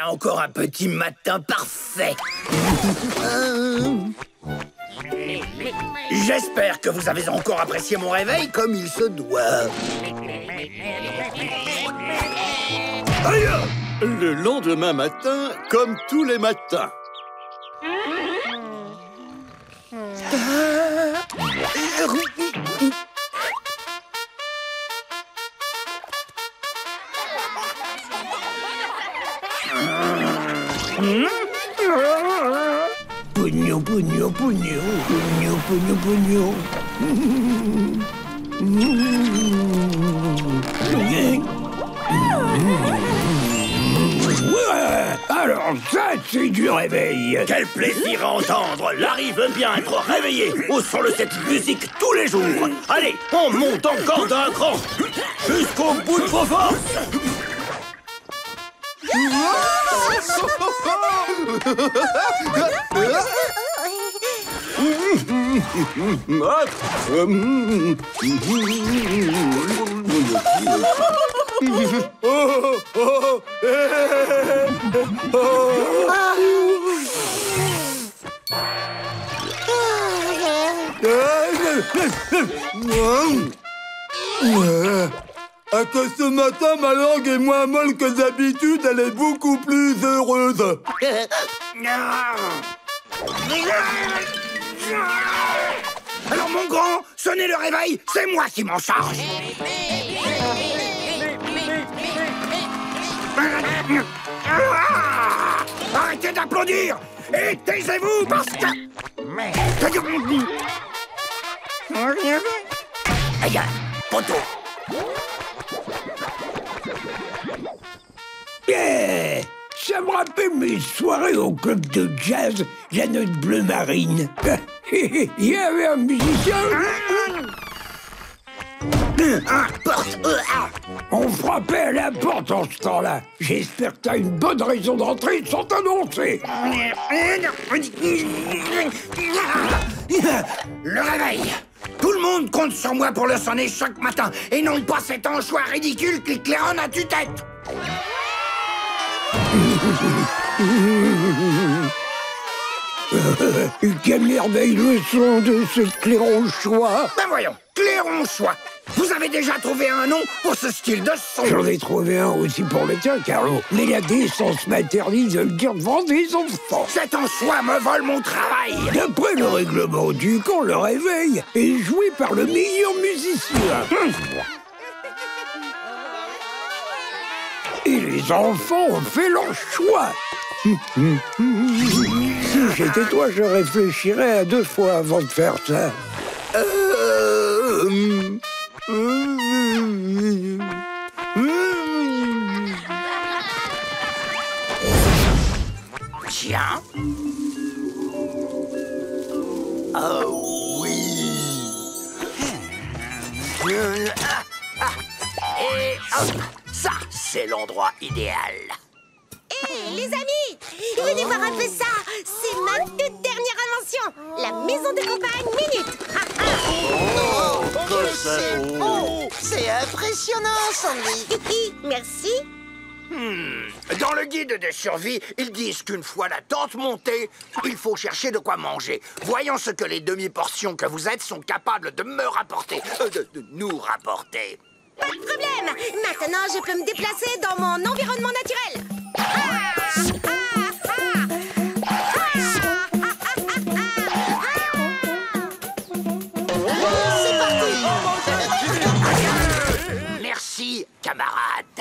encore un petit matin parfait. J'espère que vous avez encore apprécié mon réveil comme il se doit. Aïe! Le lendemain matin, comme tous les matins. Pognon, pognon, pognon, pognon, pognon, pognon. Alors ça, c'est du réveil. Quel plaisir à entendre. Larry veut bien être réveillé au son de cette musique tous les jours. Allez, on monte encore d'un cran jusqu'au bout de vos forces. À cause ce matin, ma langue est moins molle que d'habitude, elle est beaucoup plus heureuse. Alors mon grand, sonnez le réveil, c'est moi qui m'en charge. Arrêtez d'applaudir et taisez-vous parce que... Aïe, poteau. Yeah, ça me rappelle mes soirées au club de jazz, la note bleu marine. Il y avait un musicien. Porte. On frappait à la porte en ce temps-là. J'espère que t'as une bonne raison d'entrer sans t'annoncer. Le réveil. Tout le monde compte sur moi pour le sonner chaque matin et non pas cet anchois ridicule qui claironne à tue-tête. Quelle merveilleuse son de ce clairon-choix. Ben voyons, clairon-choix. Vous avez déjà trouvé un nom pour ce style de son? J'en ai trouvé un aussi pour le tien, Carlo. Mais la décence m'interdit de le dire devant des enfants. Cet anchois me vole mon travail. D'après le règlement du camp, le réveil est joué par le meilleur musicien. Et les enfants ont fait leur choix. Si j'étais toi, je réfléchirais à 2 fois avant de faire ça. Tiens. Oh oui. Et hop, ça, c'est l'endroit idéal. Hé, les amis, venez voir un peu ça. C'est ma toute dernière invention. La maison de campagne minute. C'est beau. C'est impressionnant, Sandy. Merci. Dans le guide de survie, ils disent qu'une fois la tente montée, il faut chercher de quoi manger. Voyons ce que les demi-portions que vous êtes sont capables de me rapporter, de nous rapporter. Pas de problème. Maintenant, je peux me déplacer dans mon environnement naturel. C'est parti. Merci, camarade.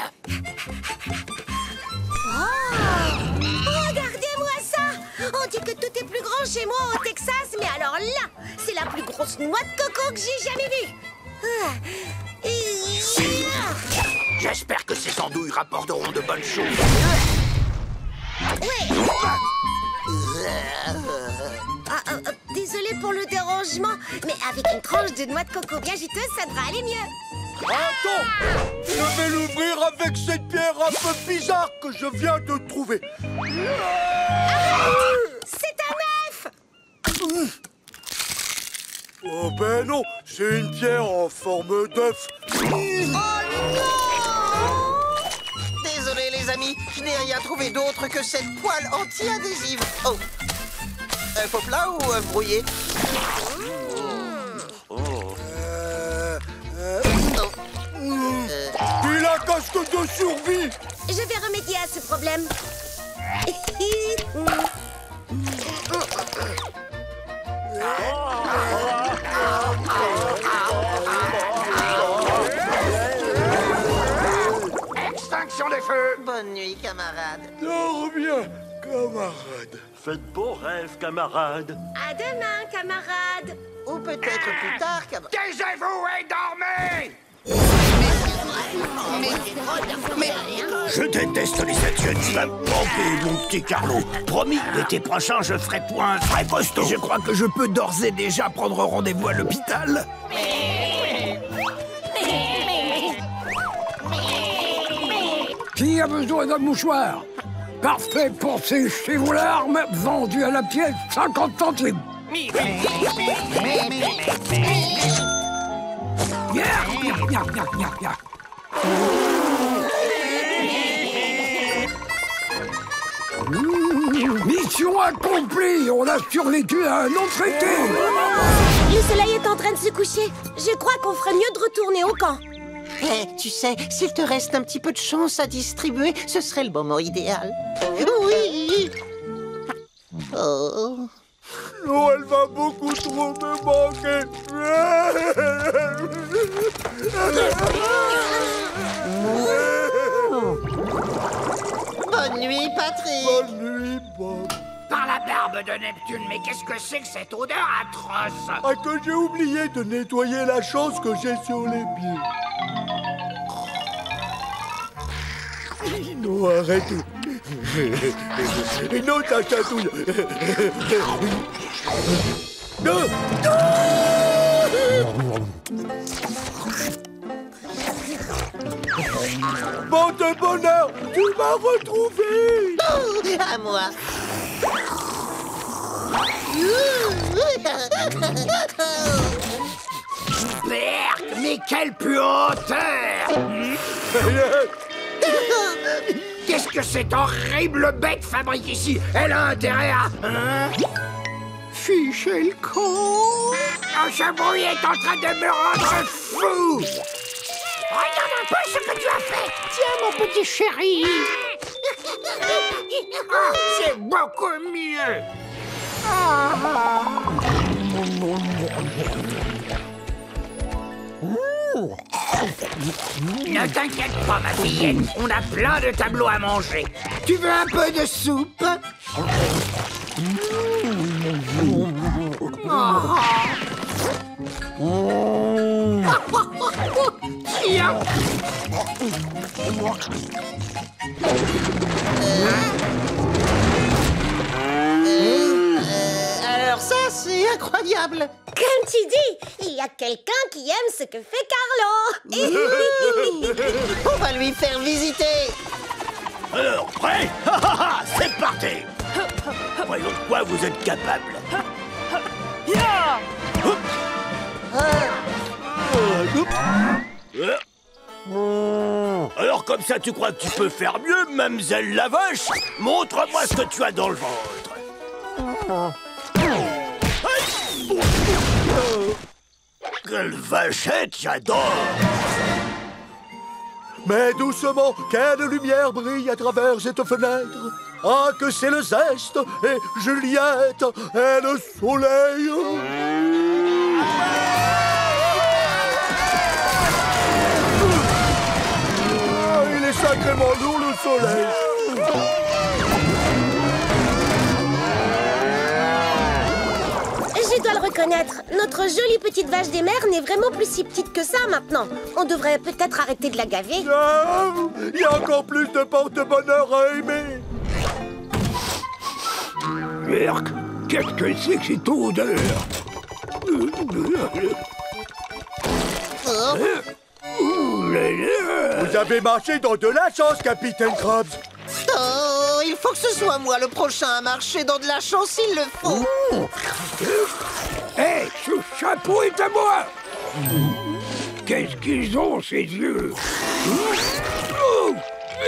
Regardez-moi ça. On dit que tout est plus grand chez moi au Texas, mais alors là, c'est la plus grosse noix de coco que j'ai jamais vue. J'espère que ces andouilles rapporteront de bonnes choses. Oui. Désolée pour le dérangement, mais avec une tranche de noix de coco bien juteuse, ça devrait aller mieux. Attends, je vais l'ouvrir avec cette pierre un peu bizarre que je viens de trouver. C'est un œuf. Oh ben non, c'est une pierre en forme d'œuf. Oh non! Désolé les amis, Je n'ai rien trouvé d'autre que cette poêle anti-adhésive. Oh. Faux plat ou brouillé? Il a casque de survie. Je vais remédier à ce problème. Extinction des feux. Bonne nuit, camarade. Dors bien, camarade. Faites beaux rêves, camarades. À demain, camarade. Ou peut-être plus tard, camarade. Taisez-vous et dormez. Mais je déteste les adultes. Tu vas me manquer, mon petit Carlo. Promis, l'été prochain, je ferai point un vrai costaud. Je crois que je peux d'ores et déjà prendre rendez-vous à l'hôpital. Qui a besoin d'un mouchoir? Parfait pour sécher vos larmes, vendu à la pièce 50 centimes. Mission accomplie. On a survécu à un autre été. Le soleil est en train de se coucher. Je crois qu'on ferait mieux de retourner au camp. Tu sais, s'il te reste un petit peu de chance à distribuer, ce serait le moment idéal. Oui. Oh. Oh, elle va beaucoup trop me manquer. Bonne nuit, Patrick. Bonne nuit, Bob. Par la barbe de Neptune, mais qu'est-ce que c'est que cette odeur atroce? Ah, que j'ai oublié de nettoyer la chose que j'ai sur les pieds. Non, arrête. Non, ta chatouille. Non. Bon de bonheur, tu m'as retrouvé. Oh, à moi. Berk, mais quelle puanteur! Qu'est-ce que cette horrible bête fabrique ici? Elle a intérêt à... Hein? Ficher le con! Oh, ce bruit est en train de me rendre fou! Regarde un peu ce que tu as fait! Tiens, mon petit chéri! Oh, c'est beaucoup mieux! Ne t'inquiète pas, ma fillette. On a plein de tableaux à manger. Tu veux un peu de soupe? Tiens. Alors ça, c'est incroyable. Comme tu dis, il y a quelqu'un qui aime ce que fait Carlo. On va lui faire visiter. Alors, prêt? C'est parti. Voyons de quoi vous êtes capable. Alors comme ça, tu crois que tu peux faire mieux, mademoiselle la vache? Montre-moi ce que tu as dans le ventre. Quelle vachette, j'adore! Mais doucement, quelle lumière brille à travers cette fenêtre. Ah, que c'est le zeste, et Juliette est le soleil. Ah, il est sacrément lourd, le soleil. Je dois le reconnaître, notre jolie petite vache des mers n'est vraiment plus si petite que ça maintenant. On devrait peut-être arrêter de la gaver. Non, il y a encore plus de porte-bonheur à aimer. Berk, qu'est-ce que c'est que cette odeur? Vous avez marché dans de la chance, capitaine Krabs. Oh, il faut que ce soit moi le prochain à marcher dans de la chance, il le faut. Hé, ce chapeau est à moi. Qu'est-ce qu'ils ont, ces yeux? Oh,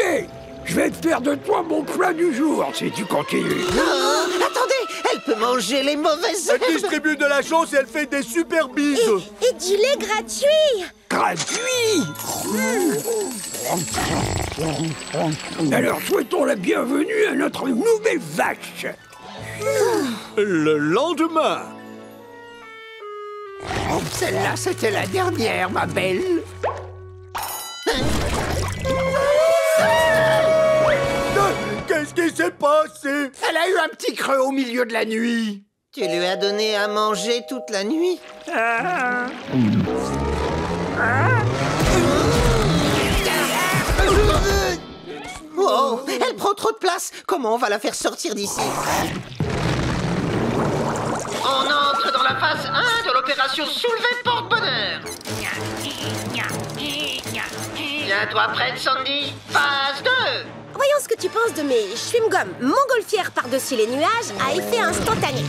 hé, Je vais te faire de toi mon plat du jour si tu continues. Non, attendez, elle peut manger les mauvaises herbes. Elle distribue de la chance et elle fait des super bises. Et du lait gratuit. Gratuit. Alors souhaitons la bienvenue à notre nouvelle vache. Le lendemain. Celle-là, c'était la dernière, ma belle. Qu'est-ce qui s'est passé? Elle a eu un petit creux au milieu de la nuit. Tu lui as donné à manger toute la nuit. Oh, elle prend trop de place. Comment on va la faire sortir d'ici? On entre dans la phase 1 de l'opération Soulevé Porte-Bonheur. Tiens-toi prête, Sandy. Phase 2. Voyons ce que tu penses de mes chewing-gums montgolfières par-dessus les nuages à effet instantané.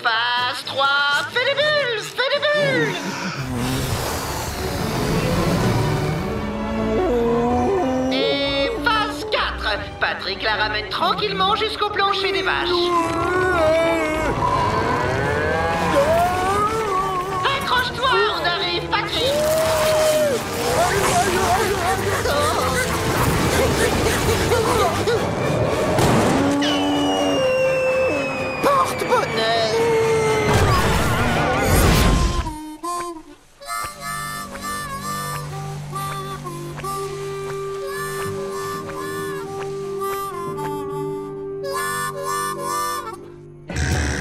Phase 3. Fais des bulles, fais des bulles. Et phase 4. Patrick la ramène tranquillement jusqu'au plancher des vaches. Accroche-toi, on arrive, Patrick. Porte-bonheur.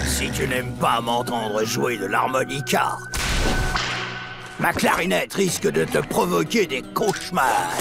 Si tu n'aimes pas m'entendre jouer de l'harmonica, ma clarinette risque de te provoquer des cauchemars.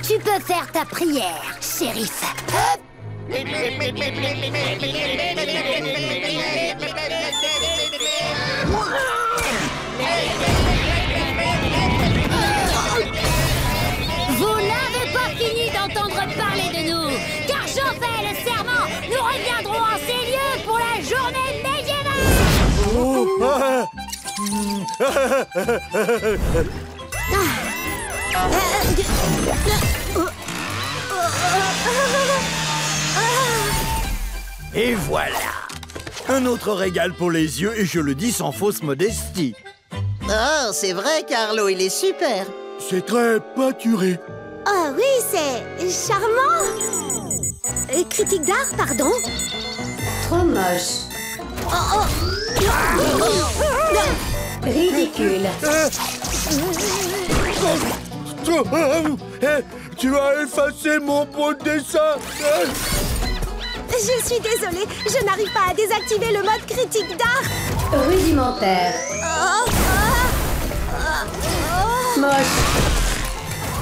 Tu peux faire ta prière, shérif. Vous n'avez pas fini d'entendre parler de nous, car j'en fais le serment. Nous reviendrons en ces lieux pour la journée Et voilà, un autre régal pour les yeux, et je le dis sans fausse modestie. Oh, c'est vrai, Carlo, il est super. C'est très pâturé. Oh oui, c'est charmant. Critique d'art, pardon. Trop moche. Ridicule. Tu as effacé mon beau dessin. Je suis désolée, je n'arrive pas à désactiver le mode critique d'art. Rudimentaire. Moche.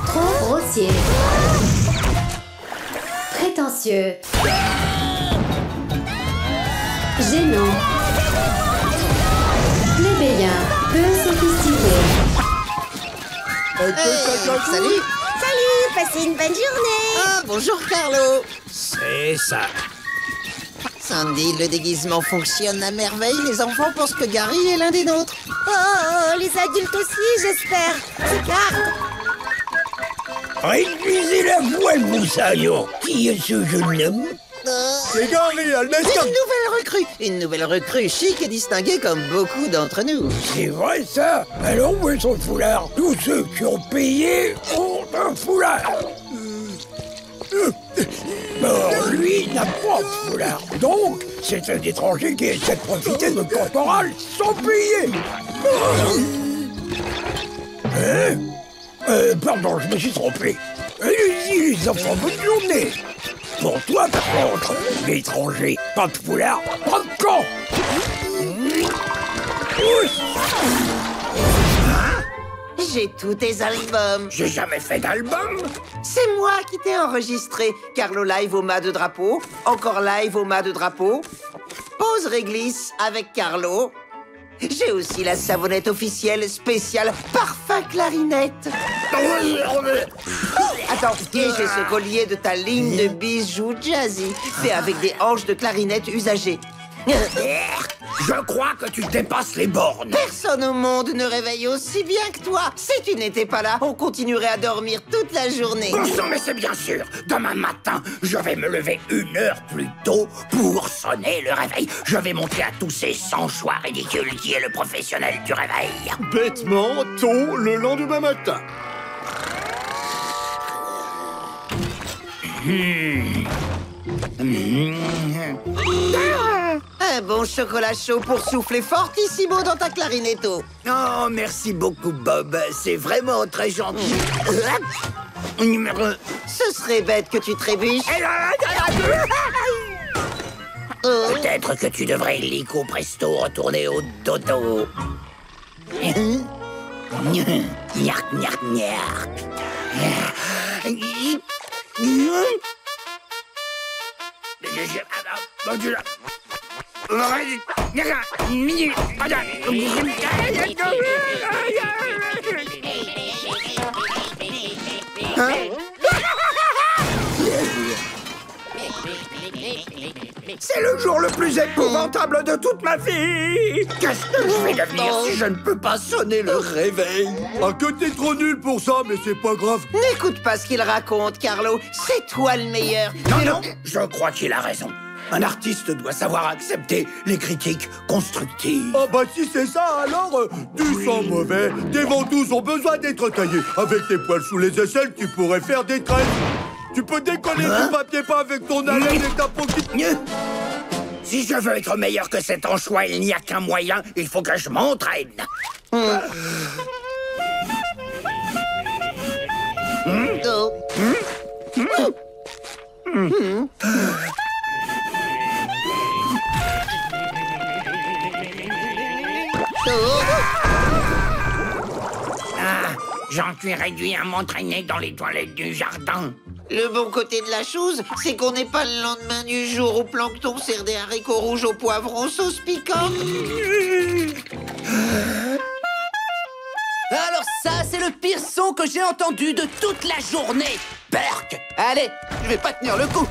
Trop grossier. Prétentieux. Gênant. Plébéien. Peu sophistiqué. Salut. Salut, passez une bonne journée. Ah, bonjour, Carlo. C'est ça. Sandy, le déguisement fonctionne à merveille. Les enfants pensent que Gary est l'un des nôtres. Oh, les adultes aussi, j'espère. Regarde. Réduisez la voile, Moussaillon. Qui est ce jeune homme? C'est Gary, Alnesca. Une nouvelle recrue chic et distinguée comme beaucoup d'entre nous. C'est vrai ça? Alors où est son foulard? Tous ceux qui ont payé ont un foulard. Or, lui n'a pas de foulard. Donc, c'est un étranger qui essaie de profiter de notre caporal sans payer. Pardon, je me suis trompé. Allez-y, les enfants, bonne journée. Pour toi, par contre, l'étranger, pas de foulard, pas de camp. J'ai tous tes albums. J'ai jamais fait d'album. C'est moi qui t'ai enregistré. Carlo live au mât de drapeau, encore live au mât de drapeau. Pause réglisse avec Carlo. J'ai aussi la savonnette officielle spéciale parfum clarinette. Attends, et j'ai ce collier de ta ligne de bijoux jazzy, fait avec des hanches de clarinette usagées. Je crois que tu dépasses les bornes. Personne au monde ne réveille aussi bien que toi. Si tu n'étais pas là, on continuerait à dormir toute la journée. Bon sang, mais c'est bien sûr. Demain matin, je vais me lever 1 heure plus tôt pour sonner le réveil. Je vais montrer à tous ces sans-choix ridicules qui est le professionnel du réveil. Bêtement, tôt le lendemain matin. Un bon chocolat chaud pour souffler fortissimo dans ta clarinetto. Oh, merci beaucoup, Bob. C'est vraiment très gentil. Ce serait bête que tu trébuches. Peut-être que tu devrais illico presto retourner au dodo. Niark, niark, niark. C'est le jour le plus épouvantable de toute ma vie. Qu'est-ce que je vais devenir si je ne peux pas sonner le réveil? Ah, que t'es trop nul pour ça, mais c'est pas grave. N'écoute pas ce qu'il raconte, Carlo. C'est toi le meilleur. Non, je crois qu'il a raison. Un artiste doit savoir accepter les critiques constructives. Ah bah si c'est ça, alors, tu sens mauvais. Tes ventouses ont besoin d'être taillées. Avec tes poils sous les aisselles, tu pourrais faire des traits. Tu peux décoller du papier peint avec ton haleine et ta peau qui... Si je veux être meilleur que cet anchois, il n'y a qu'un moyen, il faut que je m'entraîne. J'en suis réduit à m'entraîner dans les toilettes du jardin. Le bon côté de la chose, c'est qu'on n'est pas le lendemain du jour où Plancton sert des haricots rouges au poivron sauce piquante. Alors ça, c'est le pire son que j'ai entendu de toute la journée. Burk, allez, je vais pas tenir le coup.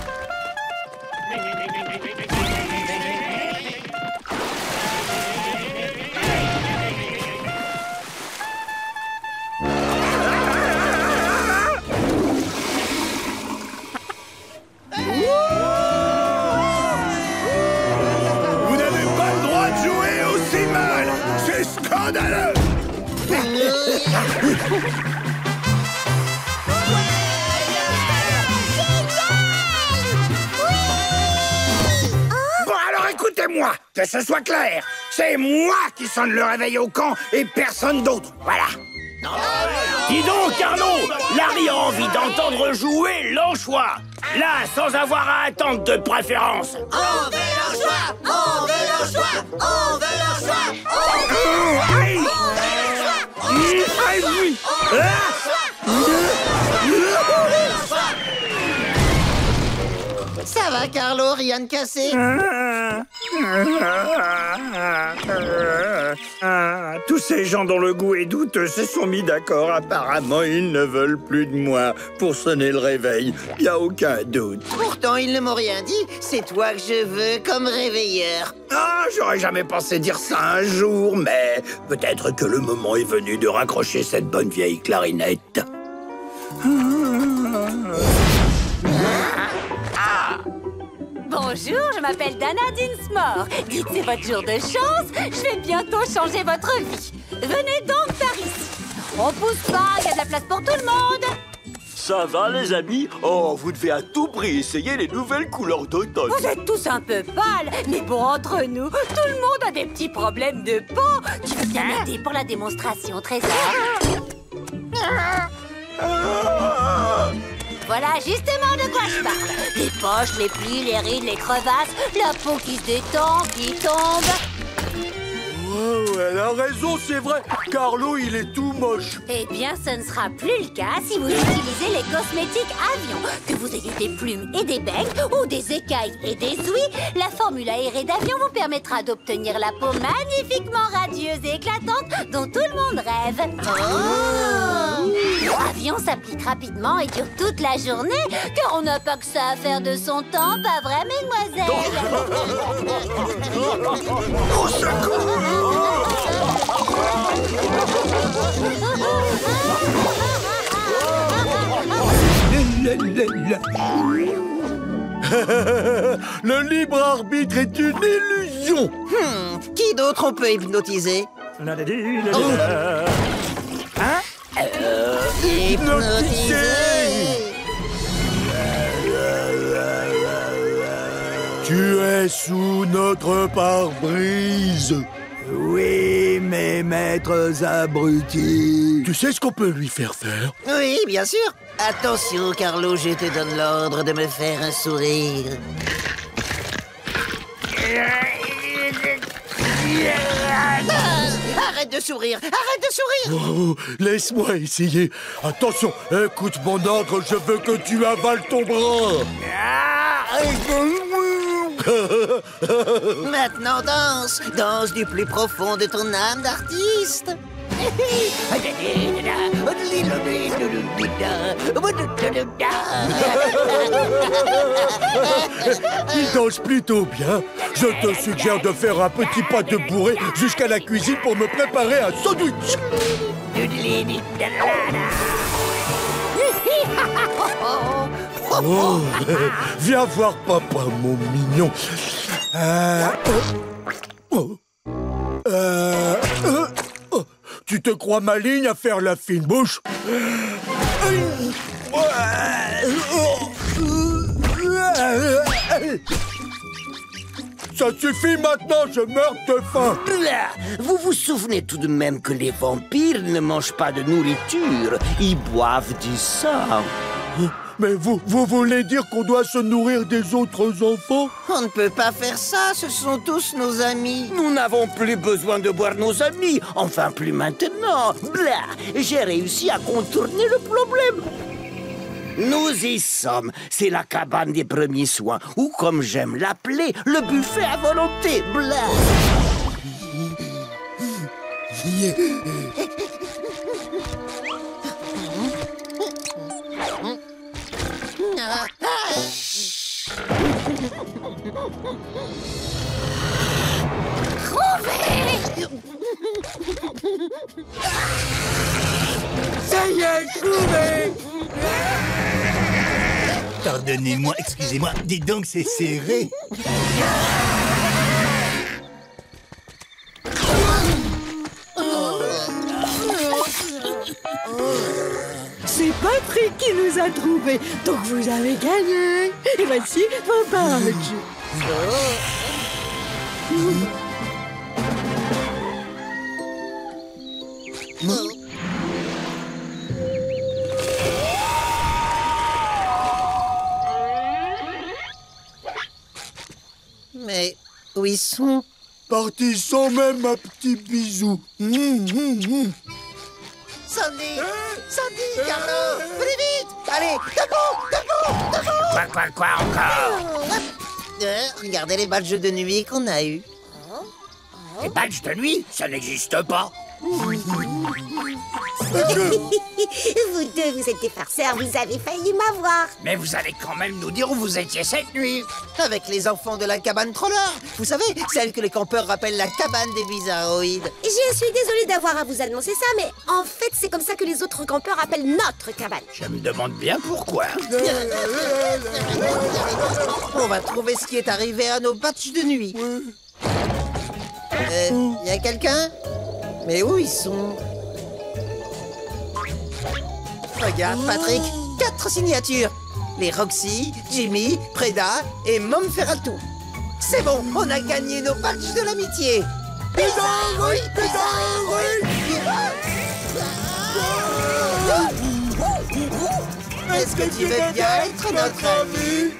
Vous n'avez pas le droit de jouer aussi mal. C'est scandaleux. Bon, alors écoutez-moi, que ce soit clair. C'est moi qui sonne le réveil au camp et personne d'autre. Voilà. Dis donc, Carlo, Larry a envie d'entendre jouer l'anchois. Là, sans avoir à attendre de préférence. On veut l'anchois, on veut l'anchois, on veut l'anchois, on veut Ça va va, Carlo? Rien de cassé? Tous ces gens dont le goût est douteux se sont mis d'accord. Apparemment, ils ne veulent plus de moi pour sonner le réveil. Y a aucun doute. Pourtant, ils ne m'ont rien dit. C'est toi que je veux comme réveilleur. Ah, j'aurais jamais pensé dire ça un jour, mais peut-être que le moment est venu de raccrocher cette bonne vieille clarinette. Bonjour, je m'appelle Dana Dinsmore. Dites, c'est votre jour de chance. Je vais bientôt changer votre vie. Venez donc par ici. On pousse pas, il y a de la place pour tout le monde. Ça va, les amis? Oh, vous devez à tout prix essayer les nouvelles couleurs d'automne. Vous êtes tous un peu pâles, mais bon, entre nous, tout le monde a des petits problèmes de peau. Tu veux bien m'aider pour la démonstration, Trésor? Voilà justement de quoi je parle. Les poches, les plis, les rides, les crevasses, la peau qui se détend, qui tombe. Wow, elle a raison, c'est vrai. Carlo, il est tout moche. Eh bien, ce ne sera plus le cas si vous utilisez les cosmétiques Avion. Que vous ayez des plumes et des becs, ou des écailles et des ouïes, la formule aérée d'Avion vous permettra d'obtenir la peau magnifiquement radieuse et éclatante dont tout le monde rêve. Avion s'applique rapidement et dure toute la journée, car on n'a pas que ça à faire de son temps, pas vrai, mesdemoiselles? Au secours! Le libre arbitre est une illusion. Qui d'autre on peut hypnotiser? Hein? Hypnotiser! Tu es sous notre pare-brise. Oui, mes maîtres abrutis. Tu sais ce qu'on peut lui faire faire? Oui, bien sûr. Attention, Carlo, je te donne l'ordre de me faire un sourire. Arrête de sourire! Arrête de sourire! Oh, laisse-moi essayer. Attention, écoute mon ordre, je veux que tu avales ton bras. Maintenant danse! Danse du plus profond de ton âme d'artiste! Il danse plutôt bien. Je te suggère de faire un petit pas de bourrée jusqu'à la cuisine pour me préparer un sandwich. Oh, viens voir papa, mon mignon. Tu te crois maligne à faire la fine bouche? Ça suffit maintenant, je meurs de faim. Vous vous souvenez tout de même que les vampires ne mangent pas de nourriture, ils boivent du sang. Mais vous voulez dire qu'on doit se nourrir des autres enfants? On ne peut pas faire ça, ce sont tous nos amis. Nous n'avons plus besoin de boire nos amis, enfin plus maintenant. Blah, j'ai réussi à contourner le problème. Nous y sommes, c'est la cabane des premiers soins, ou comme j'aime l'appeler, le buffet à volonté. Blah. Ça y est, trouvé! Pardonnez-moi, excusez-moi, dis donc, c'est serré. C'est Patrick qui nous a trouvés, donc vous avez gagné. Et voici vos badges. Mais où ils sont? Partis sans même un petit bisou. Sandy! Sandy, Carlo! Plus vite! Allez, debout! Debout! Quoi encore? Regardez les badges de nuit qu'on a eus. Les badges de nuit, ça n'existe pas. Vous deux, vous êtes des farceurs, vous avez failli m'avoir. Mais vous allez quand même nous dire où vous étiez cette nuit. Avec les enfants de la cabane troller. Vous savez, celle que les campeurs rappellent la cabane des bizarroïdes. Je suis désolée d'avoir à vous annoncer ça, mais en fait, c'est comme ça que les autres campeurs appellent notre cabane. Je me demande bien pourquoi. On va trouver ce qui est arrivé à nos badges de nuit. Y a quelqu'un? Mais où ils sont? Regarde, Patrick, 4 signatures. Les Roxy, Jimmy, Preda et Mom Ferratou. C'est bon, on a gagné nos badges de l'amitié. Est-ce que tu veux bien être notre ami?